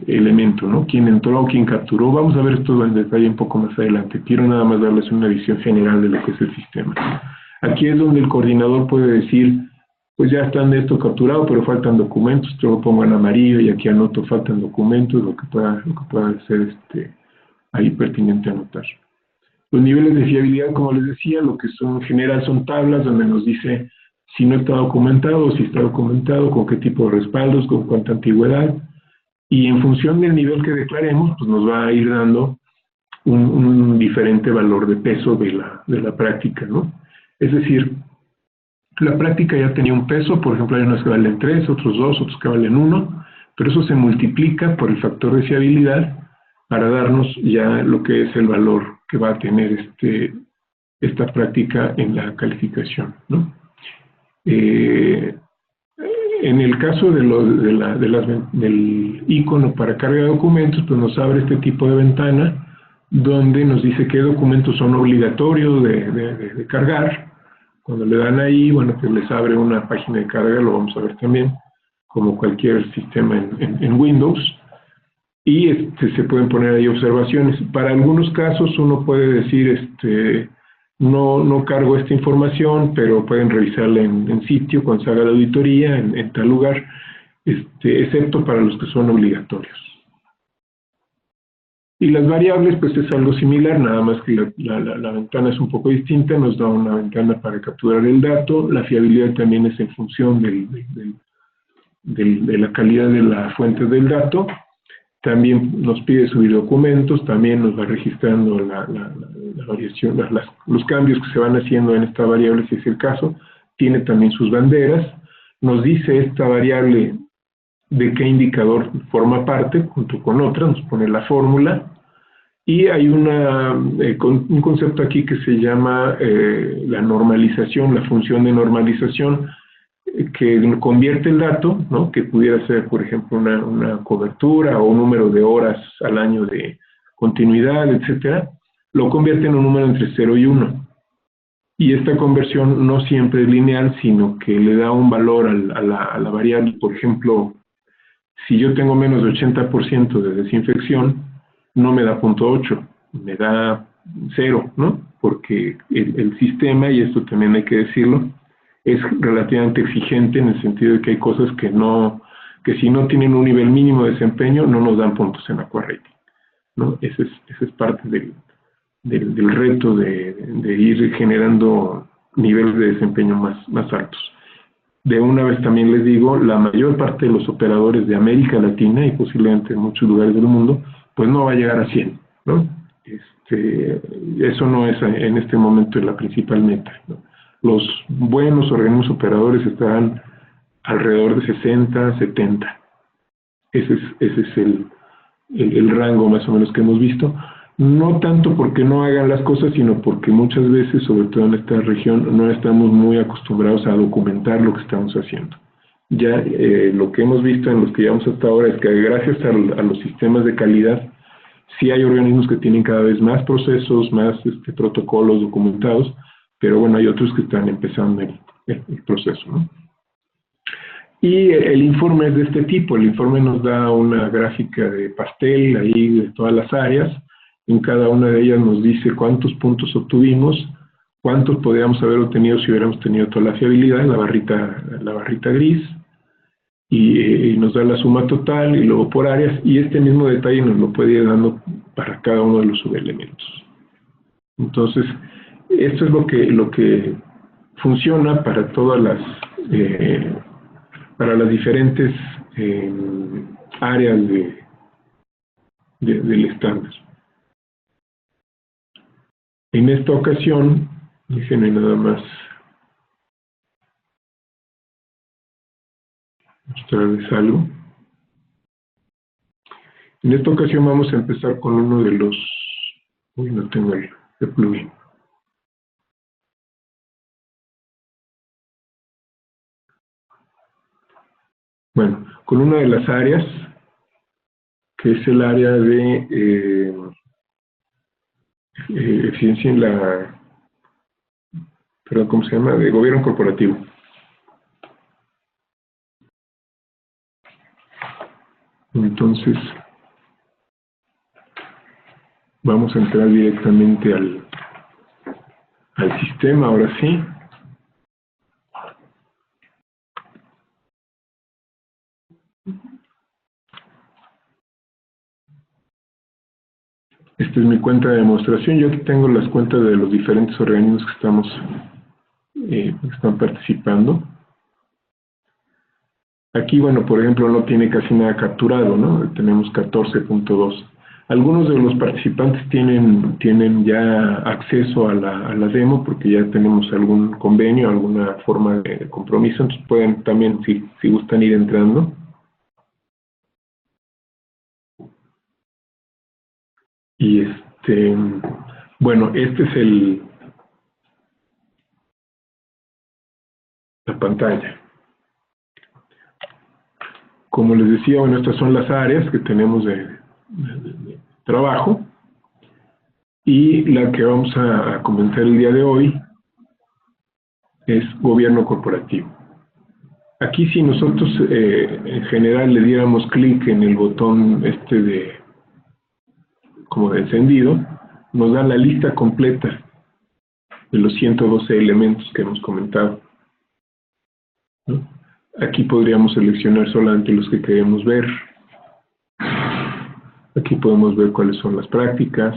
elemento, ¿no? Quién entró, quién capturó. Vamos a ver esto en detalle un poco más adelante. Quiero nada más darles una visión general de lo que es el sistema. Aquí es donde el coordinador puede decir, pues ya están de esto capturado, pero faltan documentos. Yo lo pongo en amarillo y aquí anoto faltan documentos, lo que pueda ser ahí pertinente anotar. Los niveles de fiabilidad, como les decía, lo que son en general son tablas donde nos dice si no está documentado, si está documentado, con qué tipo de respaldos, con cuánta antigüedad, y en función del nivel que declaremos, pues nos va a ir dando un diferente valor de peso de la práctica, ¿no? Es decir, la práctica ya tenía un peso. Por ejemplo, hay unos que valen 3, otros 2, otros que valen 1, pero eso se multiplica por el factor de fiabilidad para darnos ya lo que es el valor que va a tener esta práctica en la calificación, ¿no? En el caso del icono para carga de documentos, pues nos abre este tipo de ventana donde nos dice qué documentos son obligatorios de cargar. Cuando le dan ahí, bueno, pues les abre una página de carga, lo vamos a ver también, como cualquier sistema en Windows, y se pueden poner ahí observaciones. Para algunos casos uno puede decir, no cargo esta información, pero pueden revisarla en sitio cuando se haga la auditoría en tal lugar, excepto para los que son obligatorios. Y las variables, pues es algo similar, nada más que la ventana es un poco distinta, nos da una ventana para capturar el dato, la fiabilidad también es en función de la calidad de la fuente del dato, también nos pide subir documentos, también nos va registrando la variación, los cambios que se van haciendo en esta variable, si es el caso, tiene también sus banderas, nos dice esta variable de qué indicador forma parte, junto con otra, nos pone la fórmula, y hay un concepto aquí que se llama la normalización, la función de normalización, que convierte el dato, ¿no?, que pudiera ser, por ejemplo, una cobertura o un número de horas al año de continuidad, etcétera, lo convierte en un número entre 0 y 1. Y esta conversión no siempre es lineal, sino que le da un valor a la variable. Por ejemplo, si yo tengo menos de 80% de desinfección, no me da 0.8, me da 0, ¿no? Porque el sistema, y esto también hay que decirlo, es relativamente exigente en el sentido de que hay cosas que si no tienen un nivel mínimo de desempeño, no nos dan puntos en Aqua Rating, ¿no? Ese es parte del reto de ir generando niveles de desempeño más altos. De una vez también les digo, la mayor parte de los operadores de América Latina y posiblemente en muchos lugares del mundo, pues no va a llegar a 100, ¿no? Eso no es en este momento la principal meta, ¿no? Los buenos organismos operadores estarán alrededor de 60, 70. Ese es el rango más o menos que hemos visto. No tanto porque no hagan las cosas, sino porque muchas veces, sobre todo en esta región, no estamos muy acostumbrados a documentar lo que estamos haciendo. Ya lo que hemos visto en los que llevamos hasta ahora es que gracias a los sistemas de calidad, sí hay organismos que tienen cada vez más procesos, más protocolos documentados, pero bueno, hay otros que están empezando el proceso, ¿no? Y el informe es de este tipo. El informe nos da una gráfica de pastel ahí de todas las áreas. En cada una de ellas nos dice cuántos puntos obtuvimos, cuántos podríamos haber obtenido si hubiéramos tenido toda la fiabilidad, la barrita gris, y nos da la suma total y luego por áreas, y este mismo detalle nos lo puede ir dando para cada uno de los subelementos. Entonces, esto es lo que funciona para todas para las diferentes áreas del estándar. En esta ocasión, déjenme nada más mostrarles algo. En esta ocasión vamos a empezar con uno de los... Uy, no tengo el plugin. Bueno, con una de las áreas, que es el área de eficiencia en ¿cómo se llama? De gobierno corporativo. Entonces, vamos a entrar directamente al sistema, ahora sí. Esta es mi cuenta de demostración. Yo aquí tengo las cuentas de los diferentes organismos que están participando. Aquí, bueno, por ejemplo, no tiene casi nada capturado, ¿no? Tenemos 14.2. Algunos de los participantes tienen ya acceso a la demo porque ya tenemos algún convenio, alguna forma de compromiso, entonces pueden también, si gustan, ir entrando. Y bueno, este es la pantalla. Como les decía, bueno, estas son las áreas que tenemos de trabajo. Y la que vamos a comentar el día de hoy es gobierno corporativo. Aquí, si nosotros en general le diéramos clic en el botón como de encendido, nos da la lista completa de los 112 elementos que hemos comentado, ¿no? Aquí podríamos seleccionar solamente los que queremos ver. Aquí podemos ver cuáles son las prácticas,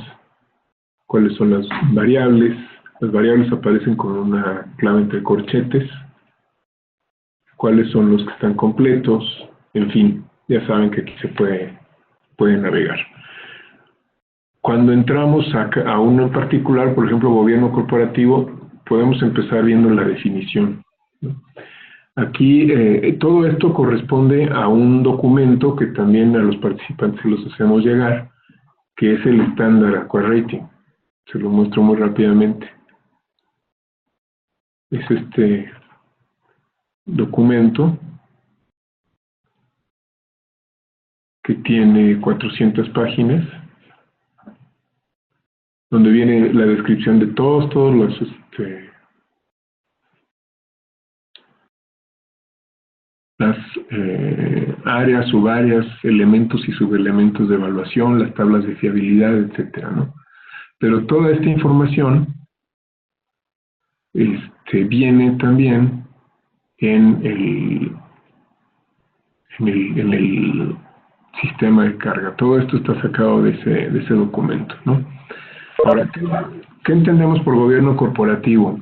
cuáles son las variables. Las variables aparecen con una clave entre corchetes, cuáles son los que están completos, en fin, ya saben que aquí se puede navegar. Cuando entramos a uno en particular, por ejemplo, gobierno corporativo, podemos empezar viendo la definición, ¿no? Aquí todo esto corresponde a un documento que también a los participantes los hacemos llegar, que es el estándar Aqua Rating. Se lo muestro muy rápidamente. Es este documento que tiene 400 páginas, donde viene la descripción de todos los las áreas, subáreas, elementos y subelementos de evaluación, las tablas de fiabilidad, etcétera, ¿no? Pero toda esta información viene también en el sistema de carga. Todo esto está sacado de ese documento, ¿no? Ahora, ¿qué entendemos por gobierno corporativo?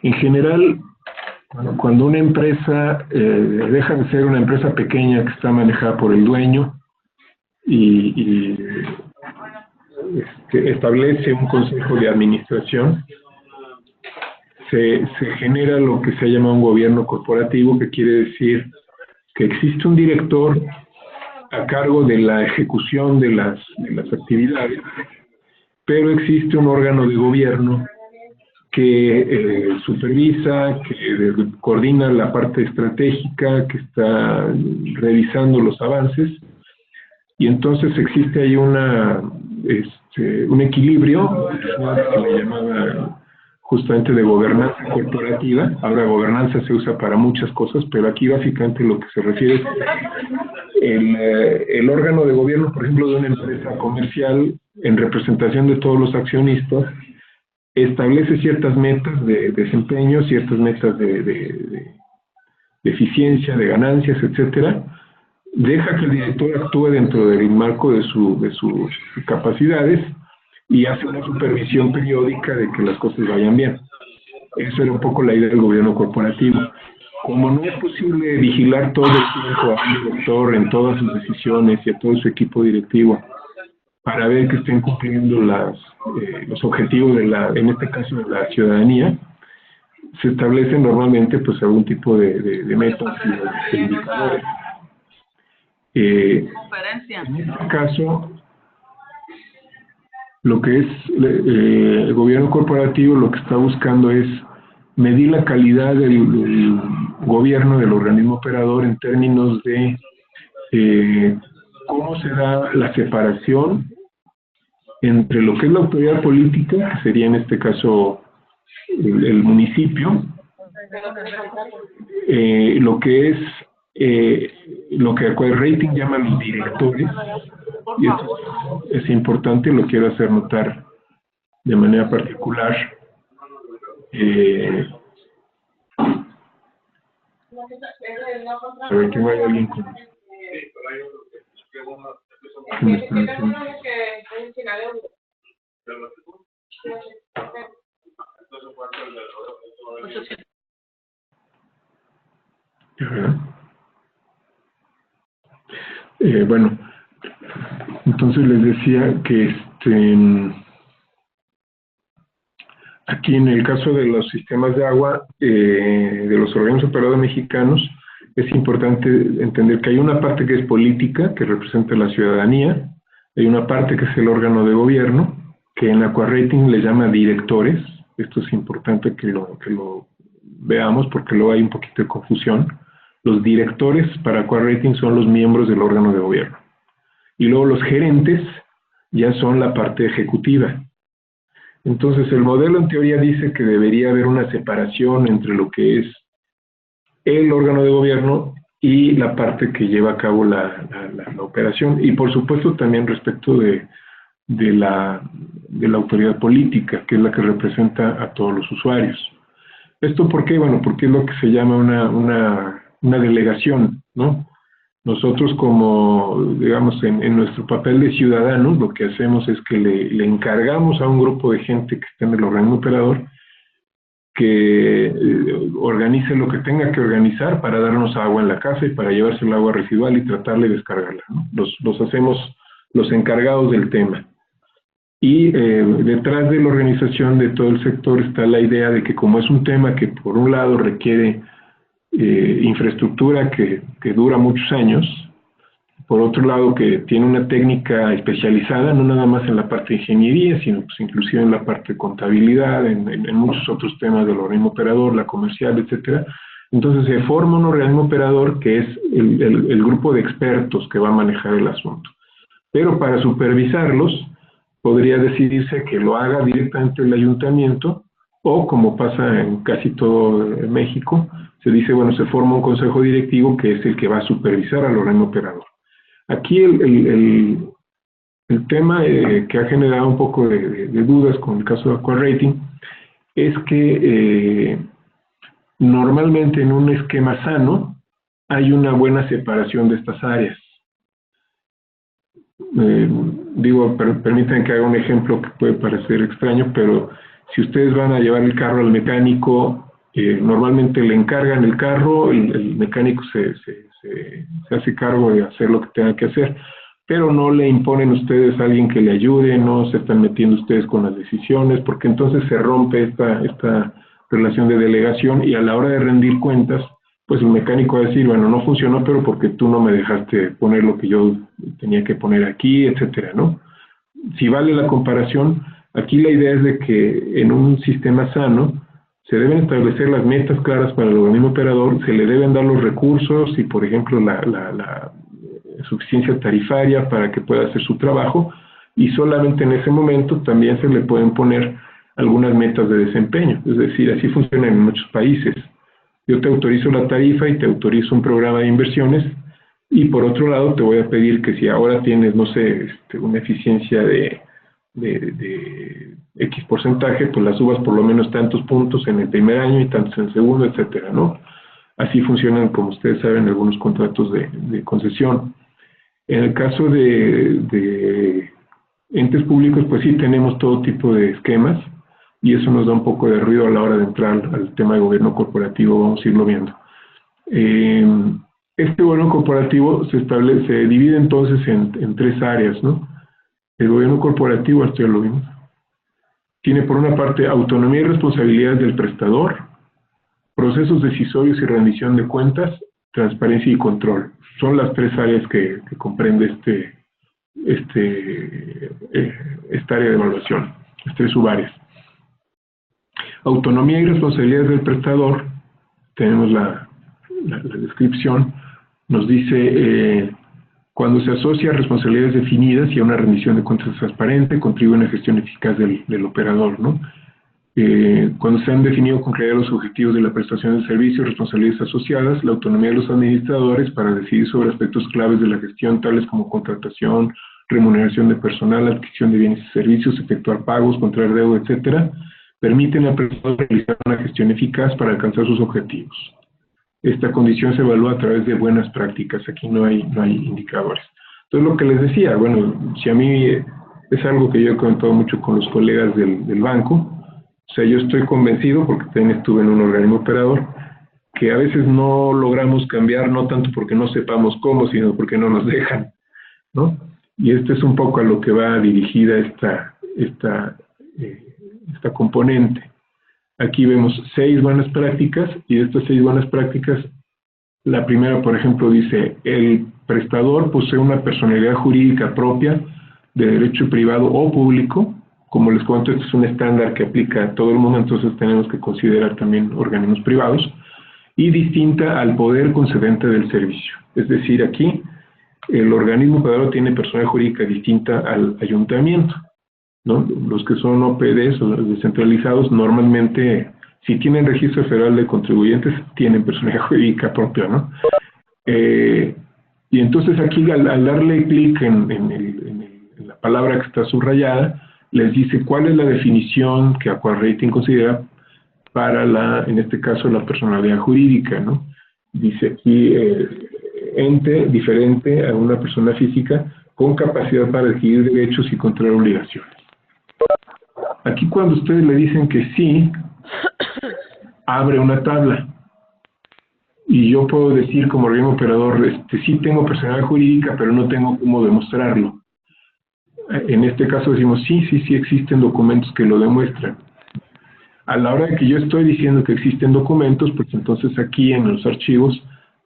En general, cuando una empresa deja de ser una empresa pequeña que está manejada por el dueño y establece un consejo de administración, se genera lo que se llama un gobierno corporativo, que quiere decir que existe un director a cargo de la ejecución de las actividades, pero existe un órgano de gobierno que supervisa, que coordina la parte estratégica, que está revisando los avances, y entonces existe ahí un equilibrio que le llamaba justamente de gobernanza corporativa. Ahora, gobernanza se usa para muchas cosas, pero aquí básicamente lo que se refiere es el órgano de gobierno, por ejemplo, de una empresa comercial, en representación de todos los accionistas, establece ciertas metas de desempeño, ciertas metas de eficiencia, de ganancias, etcétera. Deja que el director actúe dentro del marco de sus capacidades y hace una supervisión periódica de que las cosas vayan bien. Eso era un poco la idea del gobierno corporativo. Como no es posible vigilar todo el tiempo a un director en todas sus decisiones y a todo su equipo directivo para ver que estén cumpliendo los objetivos en este caso de la ciudadanía, se establecen normalmente pues algún tipo de metas y de indicadores. En este caso, lo que es el gobierno corporativo, lo que está buscando es medir la calidad del gobierno, del organismo operador, en términos de cómo se da la separación entre lo que es la autoridad política, que sería en este caso el municipio, lo que es lo que Aqua Rating llama los directores, y esto es importante, lo quiero hacer notar de manera particular. A ver, que vaya alguien con... ¿Qué me están haciendo? Bueno, entonces les decía que aquí en el caso de los sistemas de agua, de los organismos operadores mexicanos, es importante entender que hay una parte que es política, que representa a la ciudadanía, hay una parte que es el órgano de gobierno, que en Aqua Rating le llama directores. Esto es importante que lo veamos porque luego hay un poquito de confusión. Los directores para Aqua Rating son los miembros del órgano de gobierno. Y luego los gerentes ya son la parte ejecutiva. Entonces el modelo en teoría dice que debería haber una separación entre lo que es el órgano de gobierno y la parte que lleva a cabo la operación. Y por supuesto también respecto de la autoridad política, que es la que representa a todos los usuarios. ¿Esto por qué? Bueno, porque es lo que se llama una delegación, ¿no? Nosotros como, digamos, en nuestro papel de ciudadanos, lo que hacemos es que le encargamos a un grupo de gente que está en el organismo operador que organice lo que tenga que organizar para darnos agua en la casa y para llevarse el agua residual y tratarla y descargarla, ¿no? Los hacemos los encargados del tema. Y detrás de la organización de todo el sector está la idea de que como es un tema que por un lado requiere infraestructura que dura muchos años, por otro lado que tiene una técnica especializada, no nada más en la parte de ingeniería, sino pues inclusive en la parte de contabilidad, en muchos otros temas del organismo operador, la comercial, etcétera. Entonces se forma un organismo operador que es el grupo de expertos que va a manejar el asunto. Pero para supervisarlos, podría decidirse que lo haga directamente el ayuntamiento, o como pasa en casi todo México, se dice, bueno, se forma un consejo directivo que es el que va a supervisar al organismo operador. Aquí el tema que ha generado un poco de dudas con el caso de AquaRating es que normalmente en un esquema sano hay una buena separación de estas áreas. Permítanme que haga un ejemplo que puede parecer extraño, pero si ustedes van a llevar el carro al mecánico, normalmente le encargan el carro, el mecánico se hace cargo de hacer lo que tenga que hacer, pero no le imponen ustedes a alguien que le ayude, no se están metiendo ustedes con las decisiones, porque entonces se rompe esta relación de delegación y a la hora de rendir cuentas, pues el mecánico va a decir, bueno, no funcionó, pero porque tú no me dejaste poner lo que yo tenía que poner aquí, etcétera, ¿no? Si vale la comparación, aquí la idea es de que en un sistema sano se deben establecer las metas claras para el organismo operador, se le deben dar los recursos y, por ejemplo, la suficiencia tarifaria para que pueda hacer su trabajo, y solamente en ese momento también se le pueden poner algunas metas de desempeño. Es decir, así funciona en muchos países. Yo te autorizo la tarifa y te autorizo un programa de inversiones, y por otro lado te voy a pedir que si ahora tienes, no sé, una eficiencia de X porcentaje, pues la subas por lo menos tantos puntos en el primer año y tantos en el segundo, etcétera, ¿no? Así funcionan, como ustedes saben, algunos contratos de concesión. En el caso de entes públicos, pues sí tenemos todo tipo de esquemas, y eso nos da un poco de ruido a la hora de entrar al tema de gobierno corporativo, vamos a irlo viendo. Este gobierno corporativo se divide entonces en tres áreas, ¿no? El gobierno corporativo, esto ya lo vimos, tiene por una parte autonomía y responsabilidades del prestador, procesos decisorios y rendición de cuentas, transparencia y control. Son las tres áreas que comprende esta área de evaluación, las tres subáreas. Autonomía y responsabilidades del prestador, tenemos la descripción, nos dice cuando se asocia a responsabilidades definidas y a una rendición de cuentas transparente, contribuye a una gestión eficaz del operador, ¿no? Cuando se han definido con claridad los objetivos de la prestación de servicios, responsabilidades asociadas, la autonomía de los administradores para decidir sobre aspectos claves de la gestión, tales como contratación, remuneración de personal, adquisición de bienes y servicios, efectuar pagos, contraer deuda, etcétera, permiten al prestador realizar una gestión eficaz para alcanzar sus objetivos. Esta condición se evalúa a través de buenas prácticas, aquí no hay indicadores. Entonces, lo que les decía, bueno, si a mí es algo que yo he comentado mucho con los colegas del banco, o sea, yo estoy convencido, porque también estuve en un organismo operador, que a veces no logramos cambiar, no tanto porque no sepamos cómo, sino porque no nos dejan, ¿no? Y esto es un poco a lo que va dirigida esta componente. Aquí vemos 6 buenas prácticas, y de estas 6 buenas prácticas, la primera, por ejemplo, dice, el prestador posee una personalidad jurídica propia de derecho privado o público. Como les cuento, este es un estándar que aplica a todo el mundo, entonces tenemos que considerar también organismos privados, y distinta al poder concedente del servicio. Es decir, aquí el organismo operador tiene personalidad jurídica distinta al ayuntamiento, ¿no? Los que son OPDs o descentralizados, normalmente, si tienen registro federal de contribuyentes, tienen personalidad jurídica propia, ¿no? Y entonces aquí, al darle clic en la palabra que está subrayada, les dice cuál es la definición que AquaRating considera para en este caso, la personalidad jurídica, ¿no? Dice aquí, ente diferente a una persona física con capacidad para adquirir derechos y contraer obligaciones. Aquí cuando ustedes le dicen que sí, abre una tabla. Y yo puedo decir como organismo operador, sí tengo personalidad jurídica, pero no tengo cómo demostrarlo. En este caso decimos, sí existen documentos que lo demuestran. A la hora de que yo estoy diciendo que existen documentos, pues entonces aquí en los archivos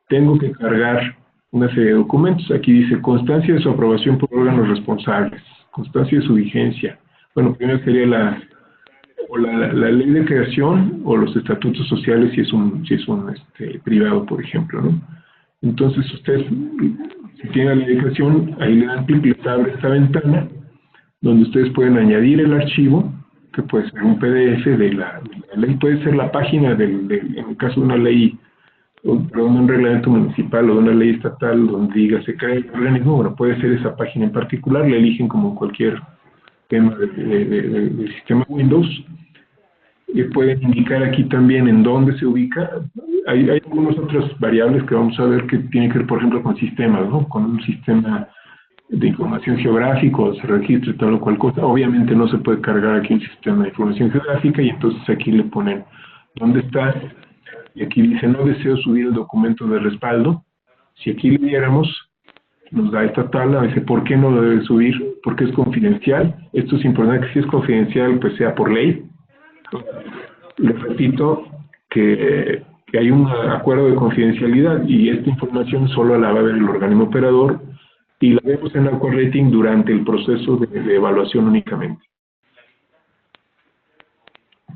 tengo que cargar una serie de documentos. Aquí dice constancia de su aprobación por órganos responsables, constancia de su vigencia. Bueno, primero sería la ley de creación o los estatutos sociales si es un privado, por ejemplo, ¿no? Entonces ustedes, si tienen la ley de creación, ahí le dan clic, les abre esta ventana donde ustedes pueden añadir el archivo, que puede ser un PDF de la ley, puede ser la página en el caso de una ley, perdón, de un reglamento municipal o de una ley estatal donde diga se crea el organismo, bueno, puede ser esa página en particular, la eligen como cualquier tema del sistema Windows. Pueden indicar aquí también en dónde se ubica. Hay algunas otras variables que vamos a ver que tienen que ver, por ejemplo, con sistemas, ¿no? Con un sistema de información geográfico, se registra tal o cual cosa. Obviamente no se puede cargar aquí un sistema de información geográfica y entonces aquí le ponen dónde está. Y aquí dice, no deseo subir el documento de respaldo. Si aquí le diéramos, nos da esta tabla, dice, ¿por qué no lo debe subir? Porque es confidencial. Esto es importante que si es confidencial, pues sea por ley. Les repito que hay un acuerdo de confidencialidad y esta información solo la va a ver el organismo operador y la vemos en Aqua Rating durante el proceso de evaluación únicamente.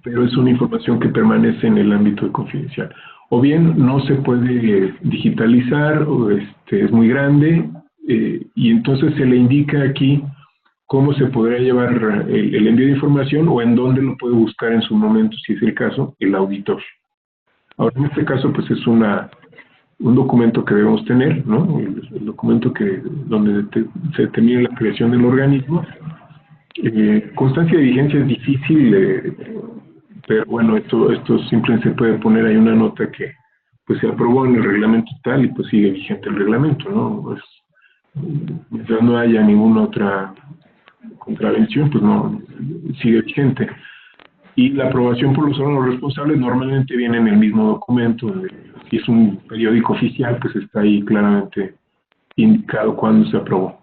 Pero es una información que permanece en el ámbito de confidencial. O bien no se puede digitalizar, o es muy grande, y entonces se le indica aquí cómo se podrá llevar el envío de información o en dónde lo puede buscar en su momento, si es el caso, el auditor. Ahora, en este caso, pues es un documento que debemos tener, ¿no? El documento donde se determina la creación del organismo. Constancia de vigencia es difícil, pero bueno, esto simplemente se puede poner ahí una nota que pues se aprobó en el reglamento tal y pues sigue vigente el reglamento, ¿no? Pues, mientras no haya ninguna otra contravención, pues no sigue vigente. Y la aprobación por los órganos responsables normalmente viene en el mismo documento. Si es un periódico oficial, pues está ahí claramente indicado cuándo se aprobó.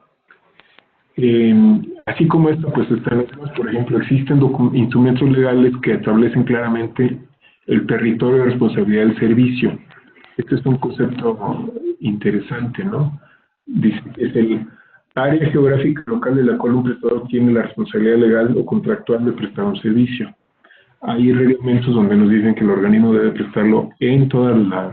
Así como esto, pues están otros, por ejemplo, existen instrumentos legales que establecen claramente el territorio de responsabilidad del servicio. Este es un concepto interesante, ¿no? Dice que es el área geográfica local de la cual un prestador tiene la responsabilidad legal o contractual de prestar un servicio. Hay reglamentos donde nos dicen que el organismo debe prestarlo en toda la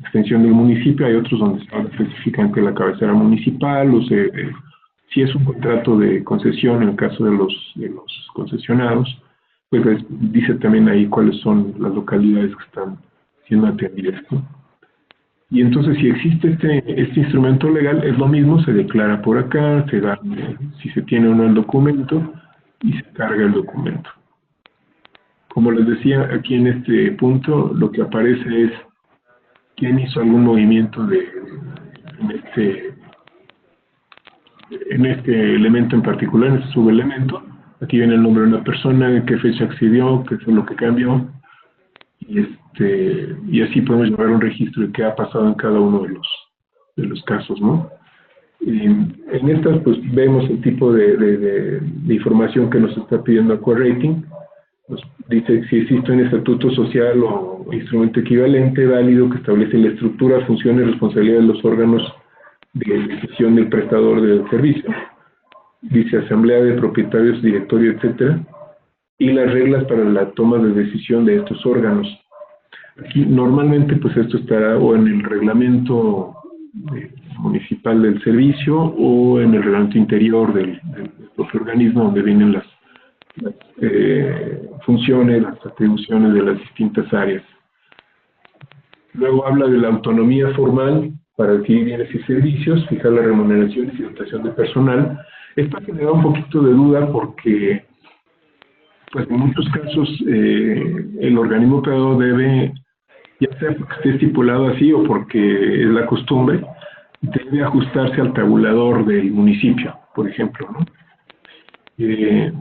extensión del municipio, hay otros donde se especifican que la cabecera municipal, o si es un contrato de concesión en el caso de los concesionados, pues dice también ahí cuáles son las localidades que están siendo atendidas, ¿no? Y entonces si existe este instrumento legal, es lo mismo, se declara por acá, se da si se tiene o no el documento y se carga el documento. Como les decía, aquí en este punto lo que aparece es quién hizo algún movimiento en este elemento en particular, en este subelemento. Aquí viene el nombre de una persona, en qué fecha accedió, qué fue lo que cambió. Y así podemos llevar un registro de qué ha pasado en cada uno de los casos, ¿no? En estas, pues, vemos el tipo de información que nos está pidiendo Aqua Rating. Nos dice si existe un estatuto social o instrumento equivalente válido que establece la estructura, funciones y responsabilidad de los órganos de decisión del prestador del servicio. Dice asamblea de propietarios, directorio, etcétera, y las reglas para la toma de decisión de estos órganos. Aquí normalmente pues esto estará o en el reglamento municipal del servicio o en el reglamento interior del propio organismo donde vienen las funciones, las atribuciones de las distintas áreas. Luego habla de la autonomía formal para adquirir bienes y servicios, fijar las remuneraciones y dotación de personal. Esto genera un poquito de duda porque pues en muchos casos el organismo operador debe, ya sea porque esté estipulado así o porque es la costumbre, debe ajustarse al tabulador del municipio, por ejemplo, ¿no?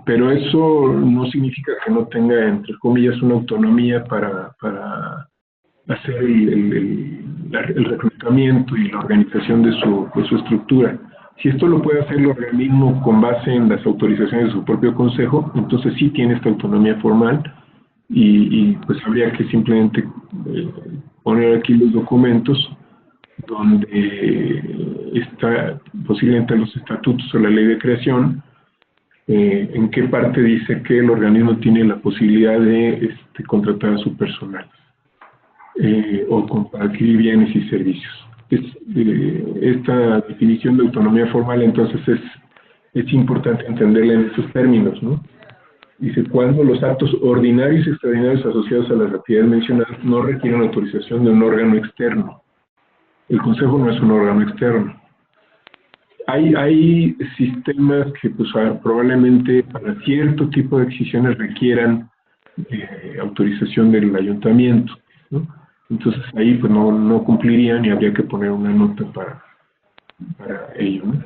Pero eso no significa que no tenga, entre comillas, una autonomía para hacer el reclutamiento y la organización de su estructura. Si esto lo puede hacer el organismo con base en las autorizaciones de su propio consejo, entonces sí tiene esta autonomía formal y pues habría que simplemente poner aquí los documentos donde está posiblemente los estatutos o la ley de creación, en qué parte dice que el organismo tiene la posibilidad de contratar a su personal o para adquirir bienes y servicios. Esta definición de autonomía formal entonces es importante entenderla en estos términos, ¿no? Dice, cuando los actos ordinarios y extraordinarios asociados a las actividades mencionadas no requieren autorización de un órgano externo. El Consejo no es un órgano externo. Hay sistemas que pues, probablemente para cierto tipo de decisiones requieran autorización del ayuntamiento, ¿no? Entonces ahí pues no cumplirían y habría que poner una nota para ello, ¿no?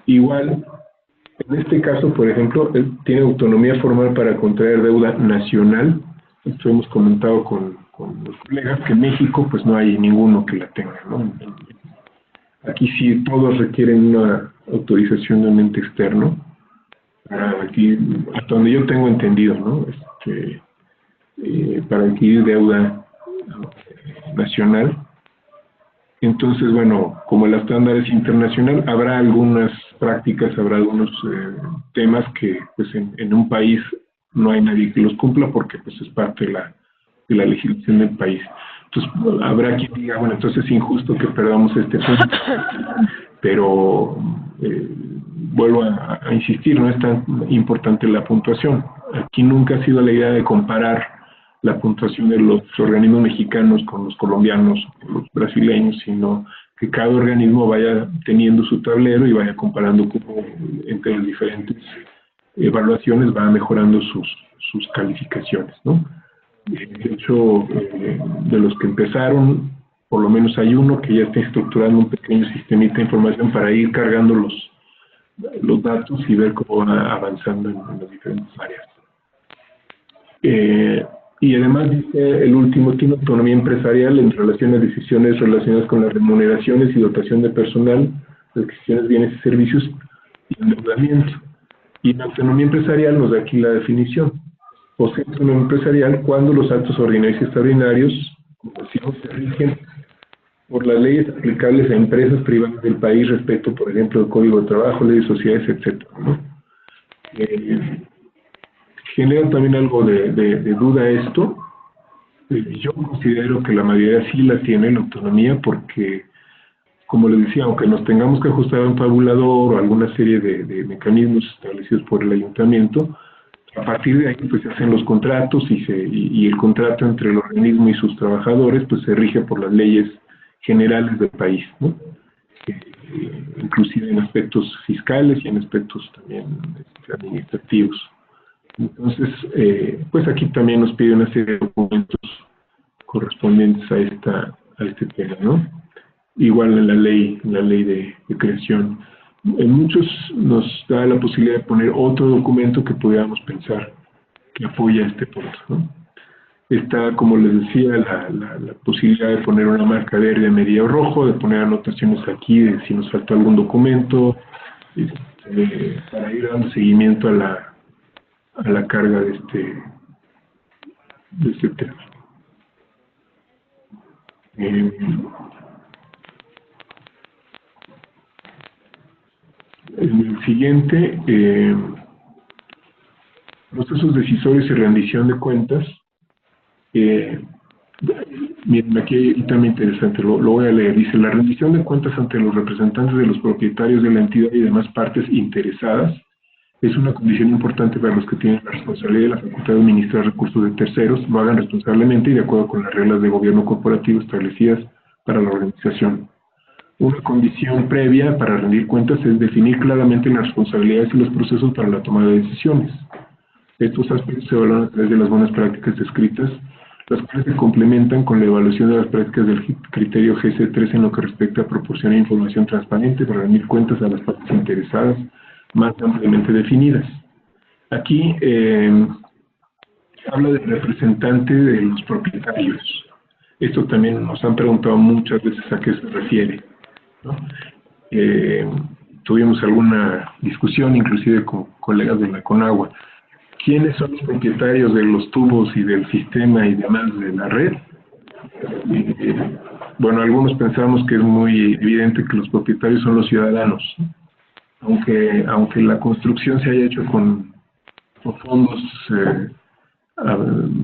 Igual, en este caso, por ejemplo, él tiene autonomía formal para contraer deuda nacional. Esto hemos comentado con los colegas, que en México pues no hay ninguno que la tenga, ¿no? Aquí sí todos requieren una autorización de un ente externo. Aquí, hasta donde yo tengo entendido, ¿no? Para adquirir deuda nacional. Entonces, bueno, como el estándar es internacional, habrá algunas prácticas, habrá algunos temas que pues en un país no hay nadie que los cumpla porque pues es parte de la legislación del país. Entonces, habrá quien diga, bueno, entonces es injusto que perdamos este punto, pero vuelvo a insistir, no es tan importante la puntuación. Aquí nunca ha sido la idea de comparar la puntuación de los organismos mexicanos con los colombianos, con los brasileños, sino que cada organismo vaya teniendo su tablero y vaya comparando cómo entre las diferentes evaluaciones va mejorando sus calificaciones, ¿no? De hecho, de los que empezaron, por lo menos hay uno que ya está estructurando un pequeño sistemita de información para ir cargando los datos y ver cómo va avanzando en las diferentes áreas. Y además dice el último, tiene autonomía empresarial en relación a decisiones relacionadas con las remuneraciones y dotación de personal, adquisiciones, bienes y servicios y endeudamiento. Y en autonomía empresarial nos da aquí la definición. Posee autonomía empresarial cuando los actos ordinarios y extraordinarios, como decimos, se rigen por las leyes aplicables a empresas privadas del país respecto, por ejemplo, del Código de Trabajo, leyes de sociedades, etc., ¿no? Genera también algo de duda esto. Yo considero que la mayoría sí la tiene, la autonomía, porque, como les decía, aunque nos tengamos que ajustar a un tabulador o alguna serie de mecanismos establecidos por el ayuntamiento, a partir de ahí pues se hacen los contratos y el contrato entre el organismo y sus trabajadores pues se rige por las leyes generales del país, ¿no? Inclusive en aspectos fiscales y en aspectos también administrativos. Entonces, pues aquí también nos pide una serie de documentos correspondientes a este tema, ¿no? Igual en la ley de creación. En muchos nos da la posibilidad de poner otro documento que pudiéramos pensar que apoya este punto, ¿no? Está, como les decía, la posibilidad de poner una marca verde, media o rojo, de poner anotaciones aquí de si nos falta algún documento, para ir dando seguimiento a la carga de este tema. En el siguiente, procesos decisorios y rendición de cuentas. Miren, aquí hay un tema interesante, lo voy a leer. Dice, la rendición de cuentas ante los representantes de los propietarios de la entidad y demás partes interesadas es una condición importante para los que tienen la responsabilidad y la facultad de administrar recursos de terceros, lo hagan responsablemente y de acuerdo con las reglas de gobierno corporativo establecidas para la organización. Una condición previa para rendir cuentas es definir claramente las responsabilidades y los procesos para la toma de decisiones. Estos aspectos se evalúan a través de las buenas prácticas descritas, las cuales se complementan con la evaluación de las prácticas del criterio GC3 en lo que respecta a proporcionar información transparente para rendir cuentas a las partes interesadas más ampliamente definidas. Aquí habla del representante de los propietarios. Esto también nos han preguntado muchas veces a qué se refiere, ¿no? Tuvimos alguna discusión, inclusive con colegas de la Conagua. ¿Quiénes son los propietarios de los tubos y del sistema y demás de la red? Bueno, algunos pensamos que es muy evidente que los propietarios son los ciudadanos, aunque la construcción se haya hecho con fondos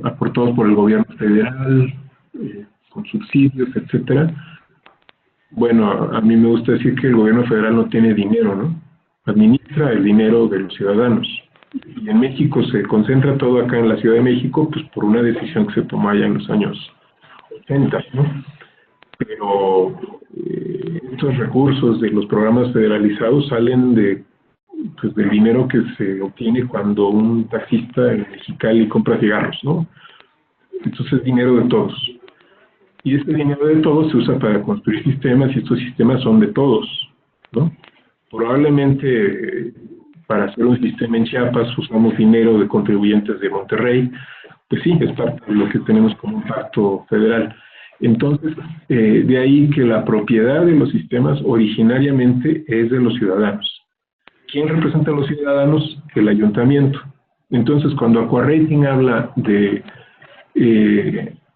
aportados por el gobierno federal, con subsidios, etcétera. Bueno, a mí me gusta decir que el gobierno federal no tiene dinero, ¿no? Administra el dinero de los ciudadanos. Y en México se concentra todo acá en la Ciudad de México, pues por una decisión que se tomó allá en los años 80, ¿no? Pero estos recursos de los programas federalizados salen del dinero que se obtiene cuando un taxista en Mexicali compra cigarros, ¿no? Entonces es dinero de todos. Y este dinero de todos se usa para construir sistemas y estos sistemas son de todos, ¿no? Probablemente para hacer un sistema en Chiapas usamos dinero de contribuyentes de Monterrey, pues sí, es parte de lo que tenemos como un pacto federal. Entonces, de ahí que la propiedad de los sistemas originariamente es de los ciudadanos. ¿Quién representa a los ciudadanos? El ayuntamiento. Entonces, cuando Aquarating habla de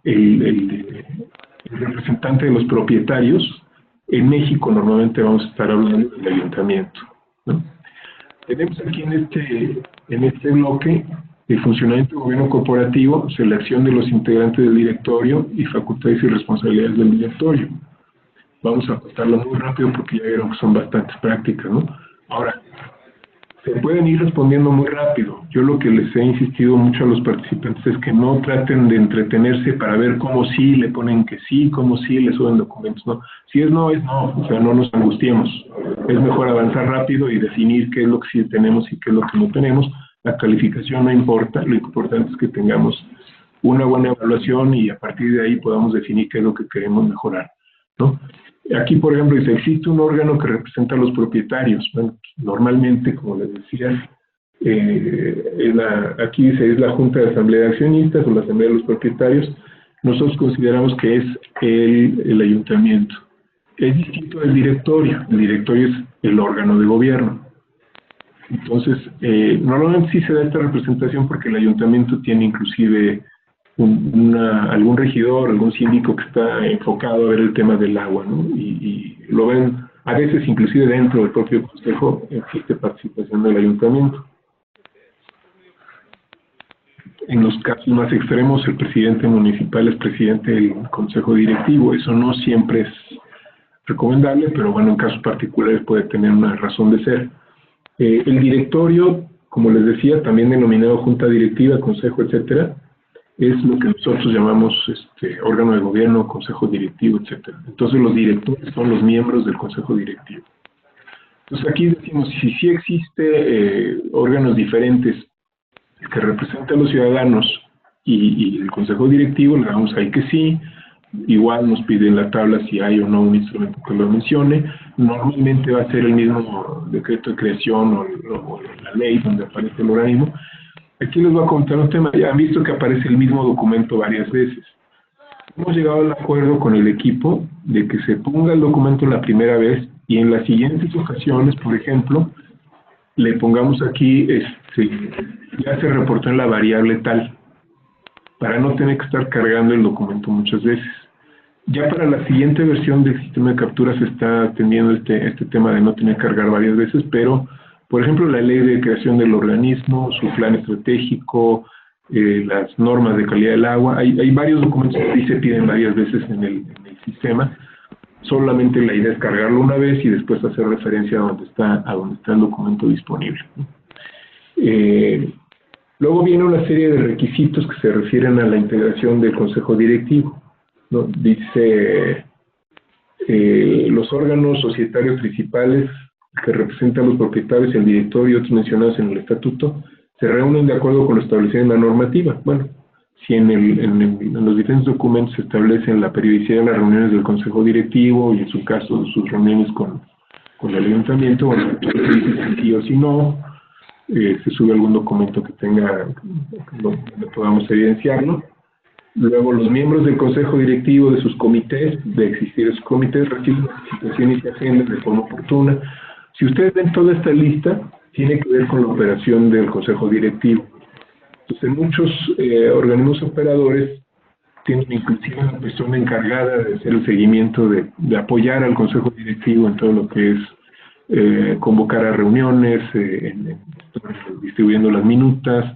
el representante de los propietarios, en México normalmente vamos a estar hablando del ayuntamiento, ¿no? Tenemos aquí en este bloque el funcionamiento del gobierno corporativo, selección de los integrantes del directorio y facultades y responsabilidades del directorio. Vamos a contarlo muy rápido porque ya vieron que son bastantes prácticas, ¿no? Ahora, se pueden ir respondiendo muy rápido. Yo lo que les he insistido mucho a los participantes es que no traten de entretenerse para ver cómo sí le ponen que sí, cómo sí le suben documentos, ¿no? Si es no, es no, o sea, no nos angustiemos. Es mejor avanzar rápido y definir qué es lo que sí tenemos y qué es lo que no tenemos. La calificación no importa, lo importante es que tengamos una buena evaluación y a partir de ahí podamos definir qué es lo que queremos mejorar, ¿no? Aquí, por ejemplo, dice, existe un órgano que representa a los propietarios. Bueno, normalmente, como les decía, aquí dice, es la Junta de Asamblea de Accionistas o la Asamblea de los Propietarios. Nosotros consideramos que es el ayuntamiento. Es distinto del directorio. El directorio es el órgano de gobierno. Entonces, normalmente sí se da esta representación porque el ayuntamiento tiene inclusive algún regidor, algún síndico que está enfocado a ver el tema del agua, ¿no? Y lo ven, a veces inclusive dentro del propio consejo existe participación del ayuntamiento. En los casos más extremos, el presidente municipal es presidente del consejo directivo. Eso no siempre es recomendable, pero bueno, en casos particulares puede tener una razón de ser. El directorio, como les decía, también denominado junta directiva, consejo, etcétera, es lo que nosotros llamamos órgano de gobierno, consejo directivo, etcétera. Entonces los directores son los miembros del consejo directivo. Entonces aquí decimos, si sí existe órganos diferentes que representan a los ciudadanos y el consejo directivo, le damos ahí que sí. Igual nos piden la tabla si hay o no un instrumento que lo mencione. Normalmente va a ser el mismo decreto de creación o la ley donde aparece el organismo. Aquí les voy a contar un tema. Ya han visto que aparece el mismo documento varias veces. Hemos llegado al acuerdo con el equipo de que se ponga el documento la primera vez y en las siguientes ocasiones, por ejemplo, le pongamos aquí, ya se reportó en la variable tal, para no tener que estar cargando el documento muchas veces. Ya para la siguiente versión del sistema de captura se está atendiendo este tema de no tener que cargar varias veces, pero, por ejemplo, la ley de creación del organismo, su plan estratégico, las normas de calidad del agua, hay varios documentos que sí se piden varias veces en el sistema. Solamente la idea es cargarlo una vez y después hacer referencia a donde está el documento disponible. Luego viene una serie de requisitos que se refieren a la integración del consejo directivo, ¿no? Dice, los órganos societarios principales que representan a los propietarios, el directorio y otros mencionados en el estatuto, se reúnen de acuerdo con lo establecido en la normativa. Bueno, si en los diferentes documentos se establecen la periodicidad de las reuniones del Consejo Directivo y en su caso sus reuniones con el Ayuntamiento, bueno, se dice si sí o si no, se sube algún documento que tenga, donde podamos evidenciarlo. Luego los miembros del Consejo Directivo de sus comités, de existir esos comités, reciben notificaciones y se agendan de forma oportuna. Si ustedes ven toda esta lista, tiene que ver con la operación del Consejo Directivo. Entonces, muchos organismos operadores tienen inclusive una persona encargada de hacer el seguimiento, de apoyar al Consejo Directivo en todo lo que es convocar a reuniones, distribuyendo las minutas,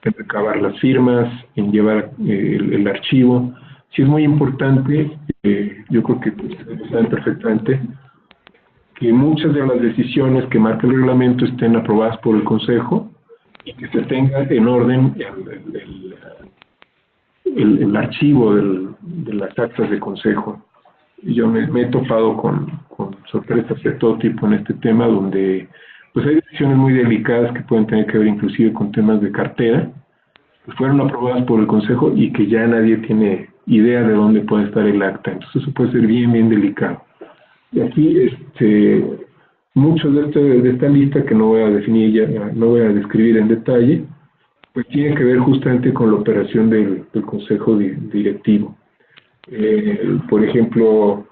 en recabar las firmas, en llevar el archivo. Sí es muy importante, yo creo que ustedes lo saben perfectamente, que muchas de las decisiones que marca el reglamento estén aprobadas por el Consejo y que se tenga en orden el archivo de las actas de Consejo. Yo me he topado con sorpresas de todo tipo en este tema, donde pues hay decisiones muy delicadas que pueden tener que ver inclusive con temas de cartera, que fueron aprobadas por el Consejo y que ya nadie tiene idea de dónde puede estar el acta. Entonces eso puede ser bien, bien delicado. Y aquí, mucho de esta lista, que no voy a definir ya, no voy a describir en detalle, pues tiene que ver justamente con la operación del Consejo Directivo. Por ejemplo,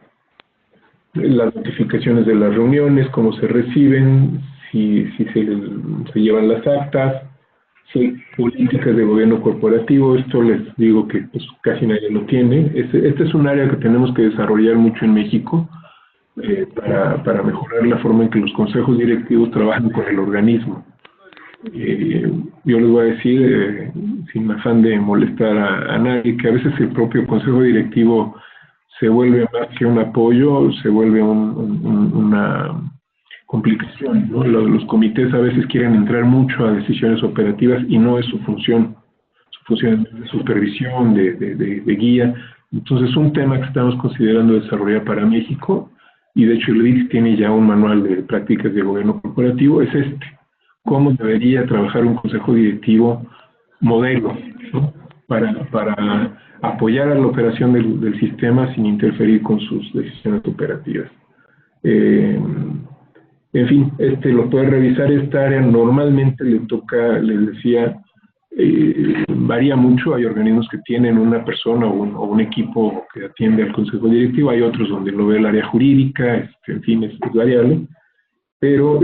las notificaciones de las reuniones, cómo se reciben, si se llevan las actas, si hay políticas de gobierno corporativo. Esto les digo que pues, casi nadie lo tiene. Este es un área que tenemos que desarrollar mucho en México, para mejorar la forma en que los consejos directivos trabajan con el organismo. Yo les voy a decir, sin afán de molestar a nadie, que a veces el propio consejo directivo se vuelve más que un apoyo, se vuelve una complicación, ¿no? Los comités a veces quieren entrar mucho a decisiones operativas y no es su función. Su función es de supervisión, de guía. Entonces, un tema que estamos considerando desarrollar para México, y de hecho el IDS tiene ya un manual de prácticas de gobierno corporativo, es cómo debería trabajar un consejo directivo modelo, ¿no? para apoyar a la operación del sistema sin interferir con sus decisiones operativas. En fin, lo puede revisar. Esta área normalmente le toca, les decía, varía mucho. Hay organismos que tienen una persona o un equipo que atiende al consejo directivo, hay otros donde lo ve el área jurídica, en fin, es variable, pero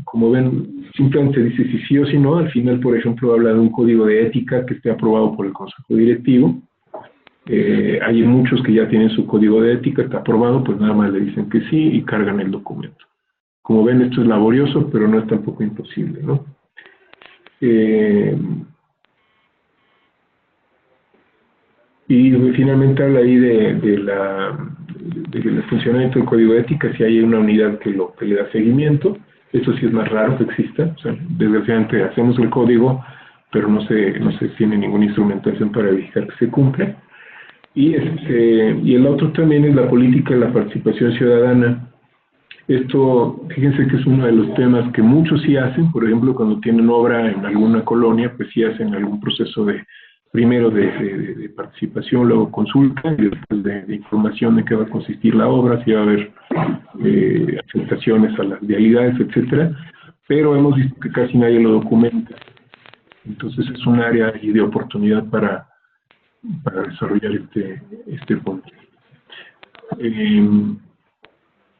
como ven, simplemente dice si sí o si no. Al final, por ejemplo, habla de un código de ética que esté aprobado por el consejo directivo. Hay muchos que ya tienen su código de ética, está aprobado, pues nada más le dicen que sí y cargan el documento. Como ven, esto es laborioso, pero no es tampoco imposible, ¿no? Y finalmente habla ahí del funcionamiento del código de ética, si hay una unidad que le da seguimiento. Eso sí es más raro que exista. O sea, desgraciadamente hacemos el código, pero no se tiene ninguna instrumentación para verificar que se cumple. Y el otro también es la política de la participación ciudadana. Esto, fíjense que es uno de los temas que muchos sí hacen. Por ejemplo, cuando tienen obra en alguna colonia, pues sí hacen algún proceso primero de participación, luego consulta, y después de información de qué va a consistir la obra, si va a haber afectaciones a las vialidades, etcétera. Pero hemos visto que casi nadie lo documenta. Entonces es un área de oportunidad para desarrollar este punto.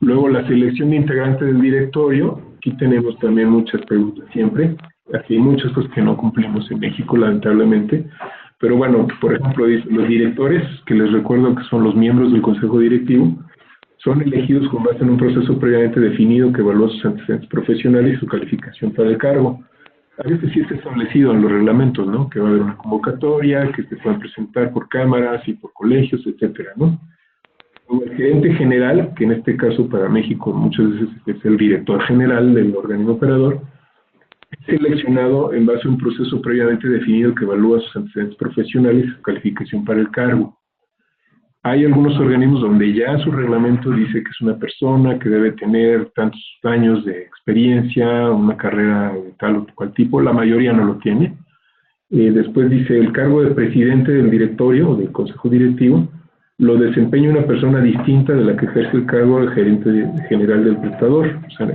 Luego, la selección de integrantes del directorio. Aquí tenemos también muchas preguntas siempre. Aquí hay muchas cosas que no cumplimos en México, lamentablemente. Pero bueno, por ejemplo, los directores, que les recuerdo que son los miembros del consejo directivo, son elegidos con base en un proceso previamente definido que evalúa sus antecedentes profesionales y su calificación para el cargo. A veces sí está establecido en los reglamentos, ¿no? Que va a haber una convocatoria, que se puedan presentar por cámaras y por colegios, etcétera, ¿no? El gerente general, que en este caso para México muchas veces es el director general del organismo operador, es seleccionado en base a un proceso previamente definido que evalúa sus antecedentes profesionales y su calificación para el cargo. Hay algunos organismos donde ya su reglamento dice que es una persona que debe tener tantos años de experiencia, una carrera de tal o cual tipo. La mayoría no lo tiene. Después dice, el cargo de presidente del directorio o del consejo directivo lo desempeña una persona distinta de la que ejerce el cargo de gerente general del prestador. O sea,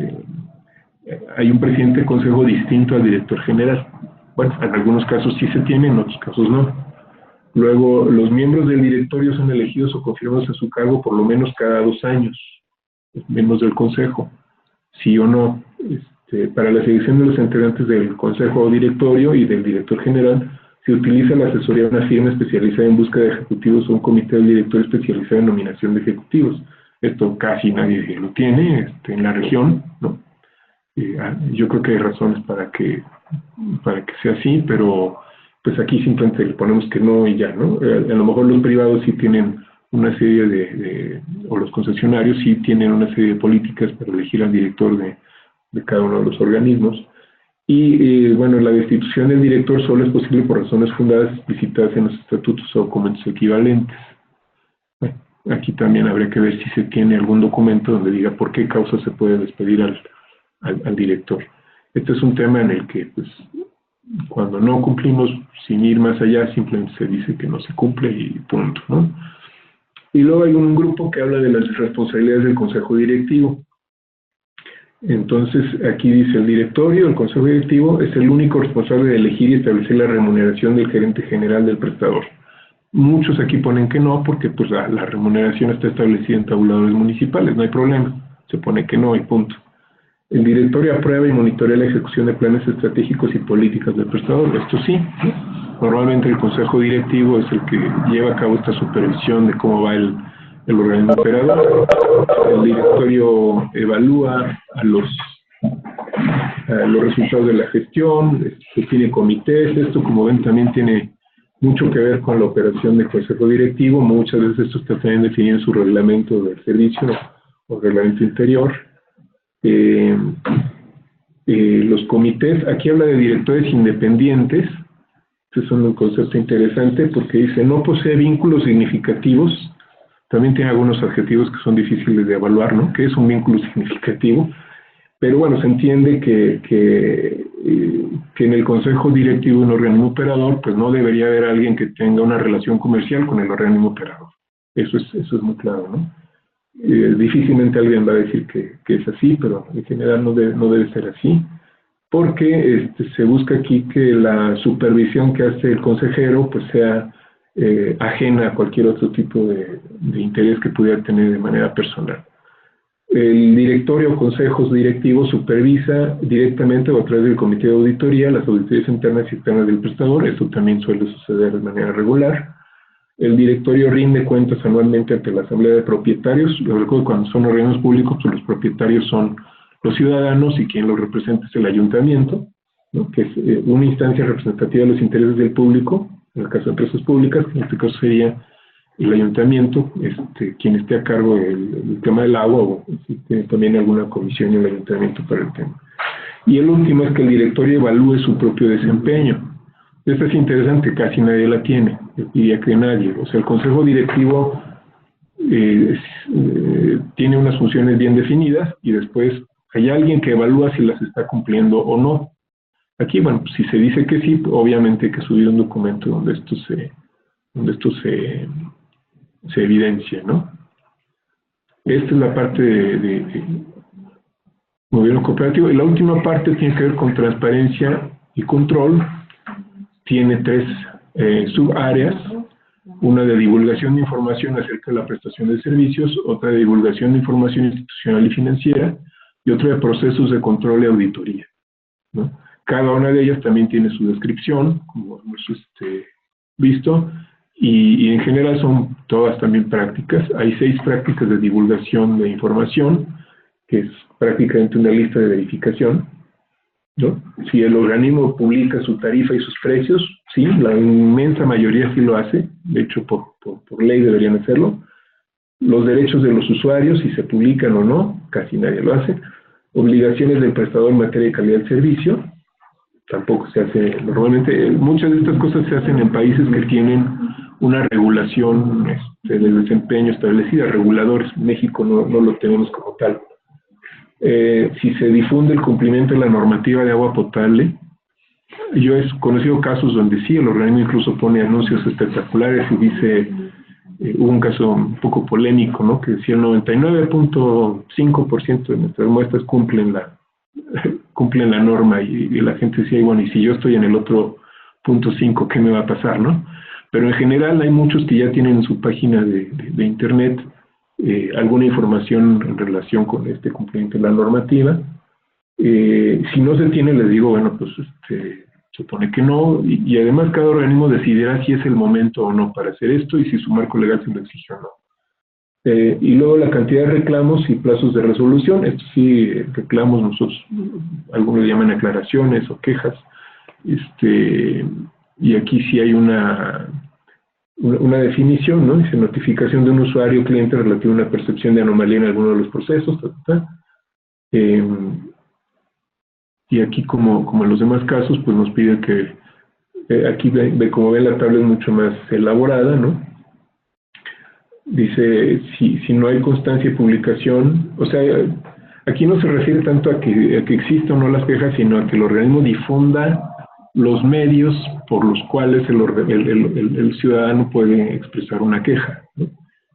hay un presidente del consejo distinto al director general. Bueno, en algunos casos sí se tiene, en otros casos no. Luego, los miembros del directorio son elegidos o confirmados a su cargo por lo menos cada 2 años, los miembros del consejo, sí o no. Para la selección de los integrantes del consejo o directorio y del director general, se utiliza la asesoría de una firma especializada en búsqueda de ejecutivos o un comité del directorio especializado en nominación de ejecutivos. Esto casi nadie lo tiene en la región, ¿no? Yo creo que hay razones para que sea así, pero pues aquí simplemente le ponemos que no y ya, ¿no? A lo mejor los privados sí tienen una serie o los concesionarios sí tienen una serie de políticas para elegir al director de cada uno de los organismos. Y bueno, la destitución del director solo es posible por razones fundadas explicitadas en los estatutos o documentos equivalentes. Bueno, aquí también habría que ver si se tiene algún documento donde diga por qué causa se puede despedir al director. Este es un tema en el que, pues, cuando no cumplimos, sin ir más allá, simplemente se dice que no se cumple y punto, ¿no? Y luego hay un grupo que habla de las responsabilidades del consejo directivo. Entonces, aquí dice, el directorio, el consejo directivo, es el único responsable de elegir y establecer la remuneración del gerente general del prestador. Muchos aquí ponen que no, porque pues la remuneración está establecida en tabuladores municipales, no hay problema, se pone que no y punto. El directorio aprueba y monitorea la ejecución de planes estratégicos y políticas del prestador. Esto sí, normalmente el consejo directivo es el que lleva a cabo esta supervisión de cómo va el organismo operador. El directorio evalúa los resultados de la gestión, tiene comités. Esto, como ven, también tiene mucho que ver con la operación del consejo directivo. Muchas veces esto está también definido en su reglamento del servicio o reglamento interior. Los comités, aquí habla de directores independientes. Este es un concepto interesante porque dice, no posee vínculos significativos. También tiene algunos adjetivos que son difíciles de evaluar, ¿no? ¿Qué es un vínculo significativo? Pero bueno, se entiende que en el consejo directivo de un organismo operador, pues no debería haber alguien que tenga una relación comercial con el organismo operador. Eso es muy claro, ¿no? Difícilmente alguien va a decir que es así, pero en general no debe ser así, porque se busca aquí que la supervisión que hace el consejero pues sea ajena a cualquier otro tipo de interés que pudiera tener de manera personal. El directorio o consejos directivos supervisa directamente o a través del comité de auditoría las auditorías internas y externas del prestador. Esto también suele suceder de manera regular. El directorio rinde cuentas anualmente ante la asamblea de propietarios. Lo recuerdo, cuando son organismos públicos, pues los propietarios son los ciudadanos y quien los representa es el ayuntamiento, ¿no? Que es una instancia representativa de los intereses del público, en el caso de empresas públicas, en este caso sería el ayuntamiento, quien esté a cargo del tema del agua, o si tiene también alguna comisión en el ayuntamiento para el tema. Y el último es que el directorio evalúe su propio desempeño. Esto es interesante, casi nadie la tiene, yo diría que nadie. O sea, el consejo directivo tiene unas funciones bien definidas y después hay alguien que evalúa si las está cumpliendo o no. Aquí, bueno, pues, si se dice que sí, obviamente hay que subir un documento donde esto se evidencia, ¿no? Esta es la parte de gobierno cooperativo. Y la última parte tiene que ver con transparencia y control. Tiene 3 subáreas, una de divulgación de información acerca de la prestación de servicios, otra de divulgación de información institucional y financiera, y otra de procesos de control y auditoría, ¿no? Cada una de ellas también tiene su descripción, como hemos visto, y en general son todas también prácticas. Hay 6 prácticas de divulgación de información, que es prácticamente una lista de verificación, ¿no? Si el organismo publica su tarifa y sus precios, sí, la inmensa mayoría sí lo hace, de hecho por ley deberían hacerlo. Los derechos de los usuarios, si se publican o no, casi nadie lo hace. Obligaciones del prestador en materia de calidad del servicio, tampoco se hace normalmente. Muchas de estas cosas se hacen en países que tienen una regulación de desempeño establecida, reguladores. México no lo tenemos como tal. Si se difunde el cumplimiento de la normativa de agua potable, Yo he conocido casos donde sí, el organismo incluso pone anuncios espectaculares y dice, hubo un caso un poco polémico, ¿no? Que decía el 99.5% de nuestras muestras cumplen la norma y la gente decía, bueno, y si yo estoy en el otro 0.5, ¿qué me va a pasar, no? Pero en general hay muchos que ya tienen en su página de internet alguna información en relación con este cumplimiento de la normativa. Si no se tiene, les digo, bueno, pues supone que no, y además cada organismo decidirá si es el momento o no para hacer esto y si su marco legal se lo exige o no. Y luego la cantidad de reclamos y plazos de resolución. Esto sí, reclamos nosotros, algunos le llaman aclaraciones o quejas, y aquí sí hay una definición, ¿no? Dice notificación de un usuario o cliente relativo a una percepción de anomalía en alguno de los procesos, y aquí como en los demás casos, pues nos pide que, aquí como ven la tabla es mucho más elaborada, ¿no? Dice, si no hay constancia y publicación, o sea, aquí no se refiere tanto a que exista o no las quejas, sino a que el organismo difunda los medios por los cuales el ciudadano puede expresar una queja, ¿no?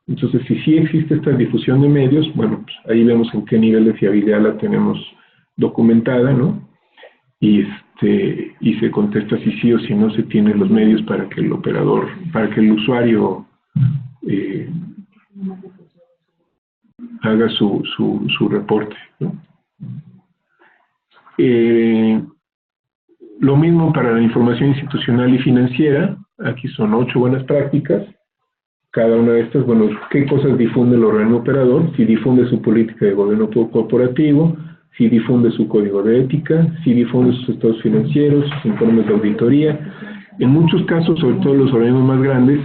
Entonces, si sí existe esta difusión de medios, bueno, pues ahí vemos en qué nivel de fiabilidad la tenemos documentada, ¿no? Y se contesta si sí o si no se tienen los medios para que el operador, para que el usuario haga su reporte, ¿no? Lo mismo para la información institucional y financiera. Aquí son 8 buenas prácticas. Cada una de estas, bueno, ¿qué cosas difunde el organismo operador? Si difunde su política de gobierno corporativo, si difunde su código de ética, si difunde sus estados financieros, sus informes de auditoría. En muchos casos, sobre todo los organismos más grandes,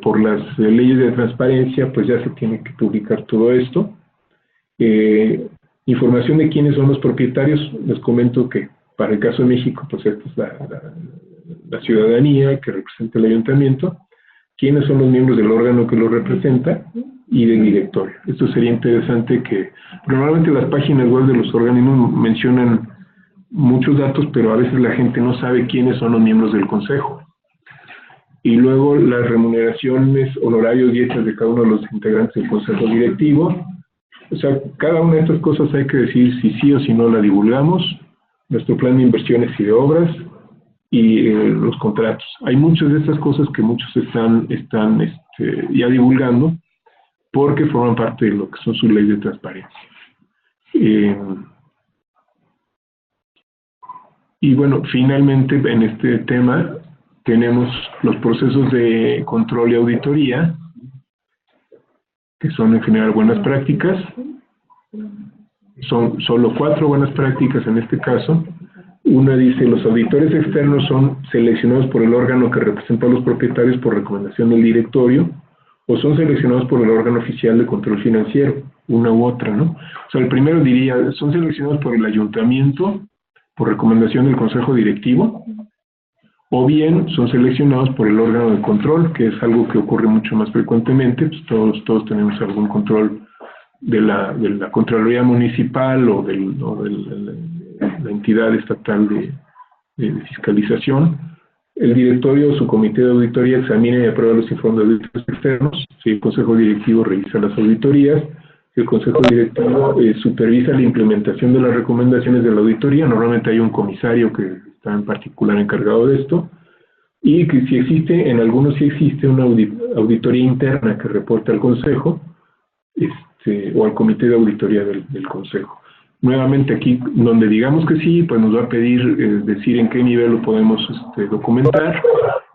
por las leyes de transparencia, pues ya se tiene que publicar todo esto. Información de quiénes son los propietarios. Les comento que para el caso de México, pues esta es la ciudadanía que representa el ayuntamiento, quiénes son los miembros del órgano que lo representa y del directorio. Esto sería interesante que, normalmente las páginas web de los organismos mencionan muchos datos, pero a veces la gente no sabe quiénes son los miembros del consejo. Y luego las remuneraciones, honorarios, dietas de cada uno de los integrantes del consejo directivo. O sea, cada una de estas cosas hay que decir si sí o si no la divulgamos. Nuestro plan de inversiones y de obras y los contratos. Hay muchas de estas cosas que muchos están ya divulgando porque forman parte de lo que son sus leyes de transparencia. Y bueno, finalmente en este tema tenemos los procesos de control y auditoría, que son en general buenas prácticas. Son solo 4 buenas prácticas en este caso. Una dice, los auditores externos son seleccionados por el órgano que representa a los propietarios por recomendación del directorio, o son seleccionados por el órgano oficial de control financiero, una u otra, ¿no? O sea, el primero diría, son seleccionados por el ayuntamiento, por recomendación del consejo directivo, o bien son seleccionados por el órgano de control, que es algo que ocurre mucho más frecuentemente. Pues todos tenemos algún control de la Contraloría Municipal o de la entidad estatal de fiscalización. El directorio o su comité de auditoría examina y aprueba los informes de auditores externos. Si el consejo directivo revisa las auditorías, el consejo directivo supervisa la implementación de las recomendaciones de la auditoría. Normalmente hay un comisario que está en particular encargado de esto, y que si existe, en algunos sí existe una auditoría interna que reporta al consejo, o al comité de auditoría del consejo. Nuevamente aquí, donde digamos que sí, pues nos va a pedir decir en qué nivel lo podemos documentar,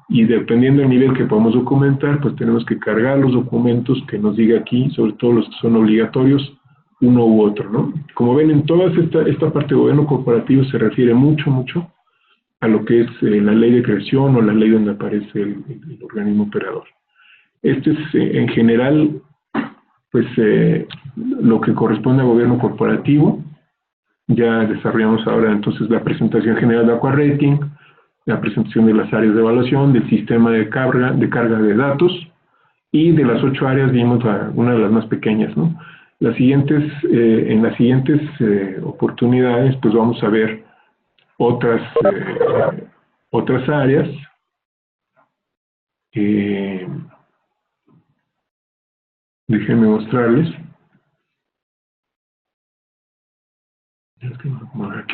y dependiendo del nivel que podamos documentar, pues tenemos que cargar los documentos que nos diga aquí, sobre todo los que son obligatorios, uno u otro, ¿no? Como ven, en toda esta parte de gobierno corporativo se refiere mucho a lo que es la ley de creación o la ley donde aparece el organismo operador. Este es en general, pues, lo que corresponde a gobierno corporativo. Ya desarrollamos ahora entonces la presentación general de Aqua Rating, la presentación de las áreas de evaluación, del sistema de carga de datos, y de las 8 áreas vimos una de las más pequeñas, ¿no? En las siguientes oportunidades, pues vamos a ver otras áreas. Déjenme mostrarles. Aquí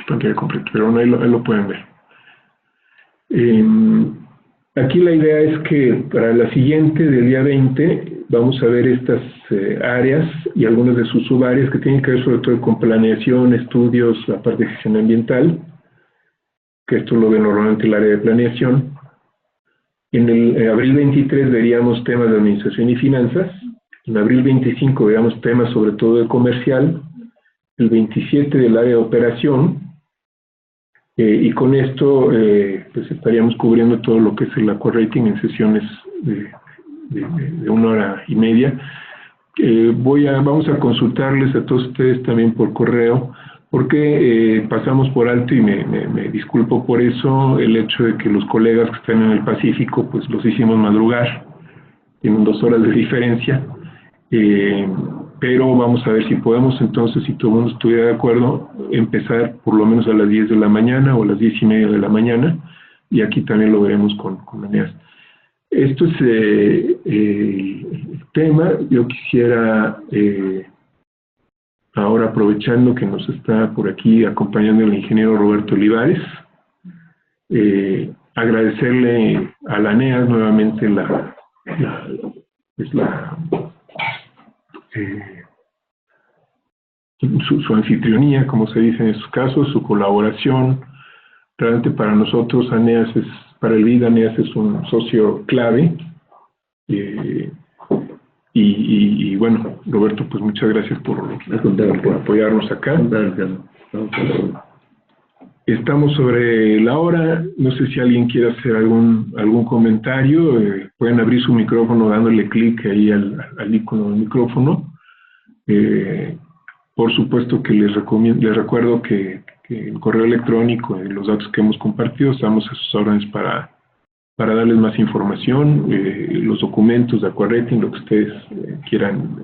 pantalla completa, pero bueno, ahí lo pueden ver. Aquí la idea es que para la siguiente, del día 20, vamos a ver estas áreas y algunas de sus subáreas que tienen que ver sobre todo con planeación, estudios, la parte de gestión ambiental, que esto lo ve normalmente el área de planeación. En el abril 23 veríamos temas de administración y finanzas. En abril 25 veríamos temas sobre todo de comercial. El 27 del área de operación. Y con esto pues estaríamos cubriendo todo lo que es el Aqua Rating en sesiones de 1 hora y media. Vamos a consultarles a todos ustedes también por correo, porque pasamos por alto, y me disculpo por eso, el hecho de que los colegas que están en el Pacífico, pues los hicimos madrugar, tienen 2 horas de diferencia, pero vamos a ver si podemos entonces, si todo el mundo estuviera de acuerdo, empezar por lo menos a las 10 de la mañana o a las 10:30 de la mañana, y aquí también lo veremos con Eneas. Esto es el tema. Yo quisiera, ahora aprovechando que nos está por aquí acompañando el ingeniero Roberto Olivares, agradecerle a la Eneas nuevamente su anfitrionía, como se dice en estos casos, su colaboración. Realmente para nosotros Eneas para el BID, Eneas es un socio clave. Y bueno, Roberto, pues muchas gracias por apoyarnos acá. Estamos sobre la hora. No sé si alguien quiere hacer algún comentario. Pueden abrir su micrófono dándole clic ahí al icono del micrófono. Por supuesto que les recuerdo que el correo electrónico y los datos que hemos compartido estamos a sus órdenes para darles más información, los documentos de Aqua Rating, lo que ustedes quieran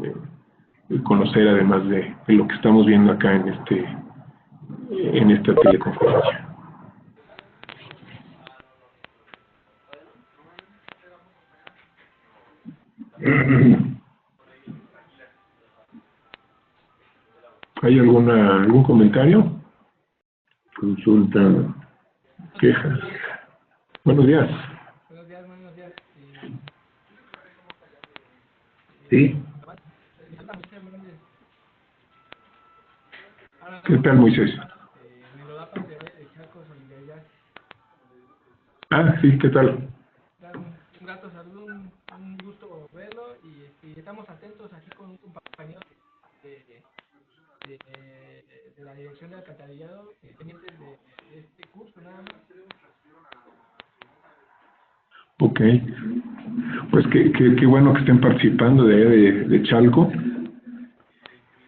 conocer, además de lo que estamos viendo acá en esta teleconferencia. ¿Hay algún comentario? Consulta. Quejas. Buenos días. Buenos días. ¿Sí? ¿Qué tal, Moisés? Ah, sí, ¿qué tal? Un grato saludo, un gusto verlo, y estamos atentos aquí con un compañero de la dirección de alcantarillado, pendientes de este curso, nada más. Ok, pues qué bueno que estén participando de Chalco.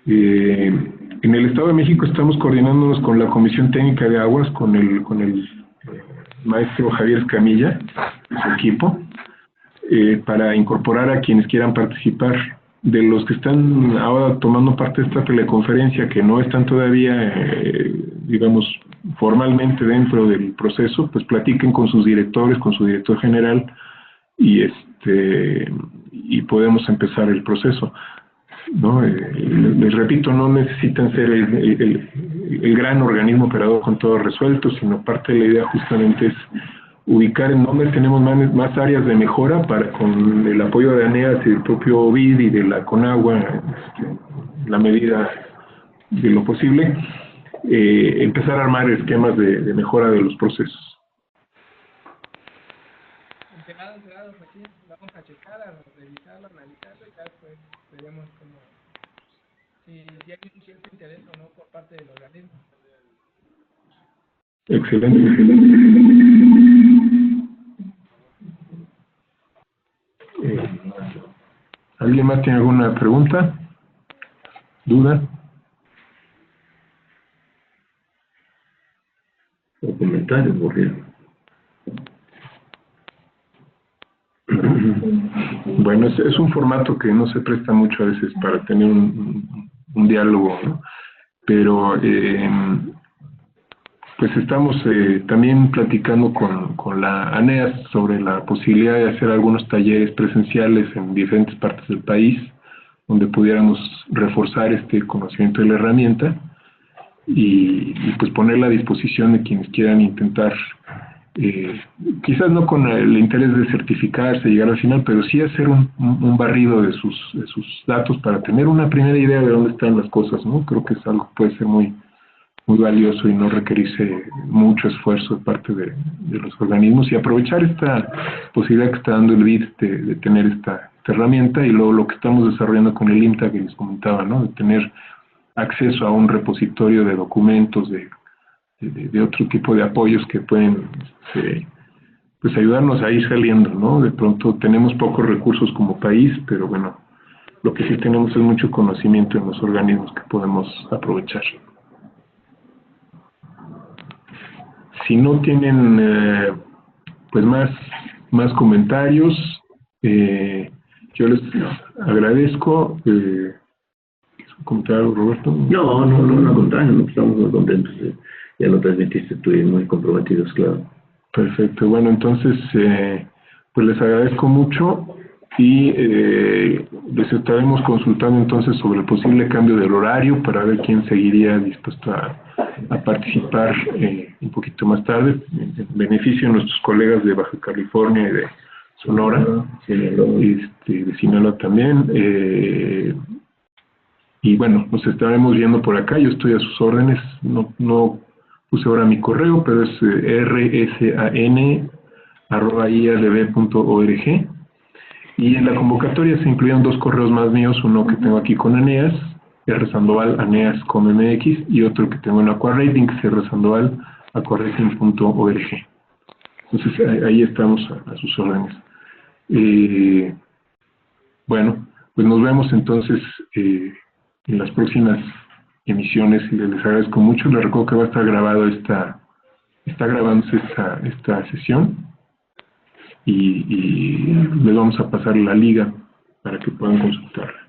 En el Estado de México estamos coordinándonos con la Comisión Técnica de Aguas, con el maestro Javier Escamilla y su equipo, para incorporar a quienes quieran participar. De los que están ahora tomando parte de esta teleconferencia, que no están todavía, digamos, formalmente dentro del proceso, pues platiquen con sus directores, con su director general, y podemos empezar el proceso, ¿no? Les repito, no necesitan ser el gran organismo operador con todo resuelto, sino parte de la idea justamente es ubicar en dónde tenemos más áreas de mejora con el apoyo de Eneas y del propio BID y de la CONAGUA, en la medida de lo posible, empezar a armar esquemas de mejora de los procesos. Enterados, pues sí, vamos a checar, a revisarlo, analizarlo, y ya después veremos si hay un cierto interés o no por parte del organismo. Excelente. ¿Alguien más tiene alguna pregunta? ¿Duda? ¿O comentario, por ejemplo? Bueno, es un formato que no se presta mucho a veces para tener un diálogo, ¿no? Pero pues estamos también platicando con la ANEAS sobre la posibilidad de hacer algunos talleres presenciales en diferentes partes del país, donde pudiéramos reforzar este conocimiento de la herramienta y pues ponerla a disposición de quienes quieran intentar, quizás no con el interés de certificarse, llegar al final, pero sí hacer un barrido de sus datos para tener una primera idea de dónde están las cosas, ¿no? Creo que es algo que puede ser muy valioso y no requerirse mucho esfuerzo de parte de los organismos, y aprovechar esta posibilidad que está dando el BID de tener esta herramienta, y luego lo que estamos desarrollando con el IMTA que les comentaba, ¿no? De tener acceso a un repositorio de documentos, de otro tipo de apoyos que pueden pues ayudarnos a ir saliendo, ¿no? De pronto tenemos pocos recursos como país, pero bueno, lo que sí tenemos es mucho conocimiento en los organismos que podemos aprovechar. Si no tienen pues más comentarios, yo les agradezco. ¿Comentar algo, Roberto? No, al contrario, estamos muy contentos. Ya lo transmitiste tú y muy comprometidos, claro. Perfecto, bueno, entonces pues les agradezco mucho y les estaremos consultando entonces sobre el posible cambio del horario para ver quién seguiría dispuesto a participar un poquito más tarde, en beneficio de nuestros colegas de Baja California y de Sonora, de Sinaloa también. Y bueno, nos estaremos viendo por acá. Yo estoy a sus órdenes. No puse ahora mi correo, pero es rsan@iadb.org. Y en la convocatoria se incluyeron 2 correos más míos, uno que tengo aquí con ANEAS, rsandoval, ANEAS con MX, y otro que tengo en Aquarating, rsandoval, aquarating.org. Entonces ahí estamos a sus órdenes. Bueno, pues nos vemos entonces en las próximas emisiones, y les agradezco mucho. Les recuerdo que va a estar grabado está grabándose esta sesión, y les vamos a pasar la liga para que puedan consultarla.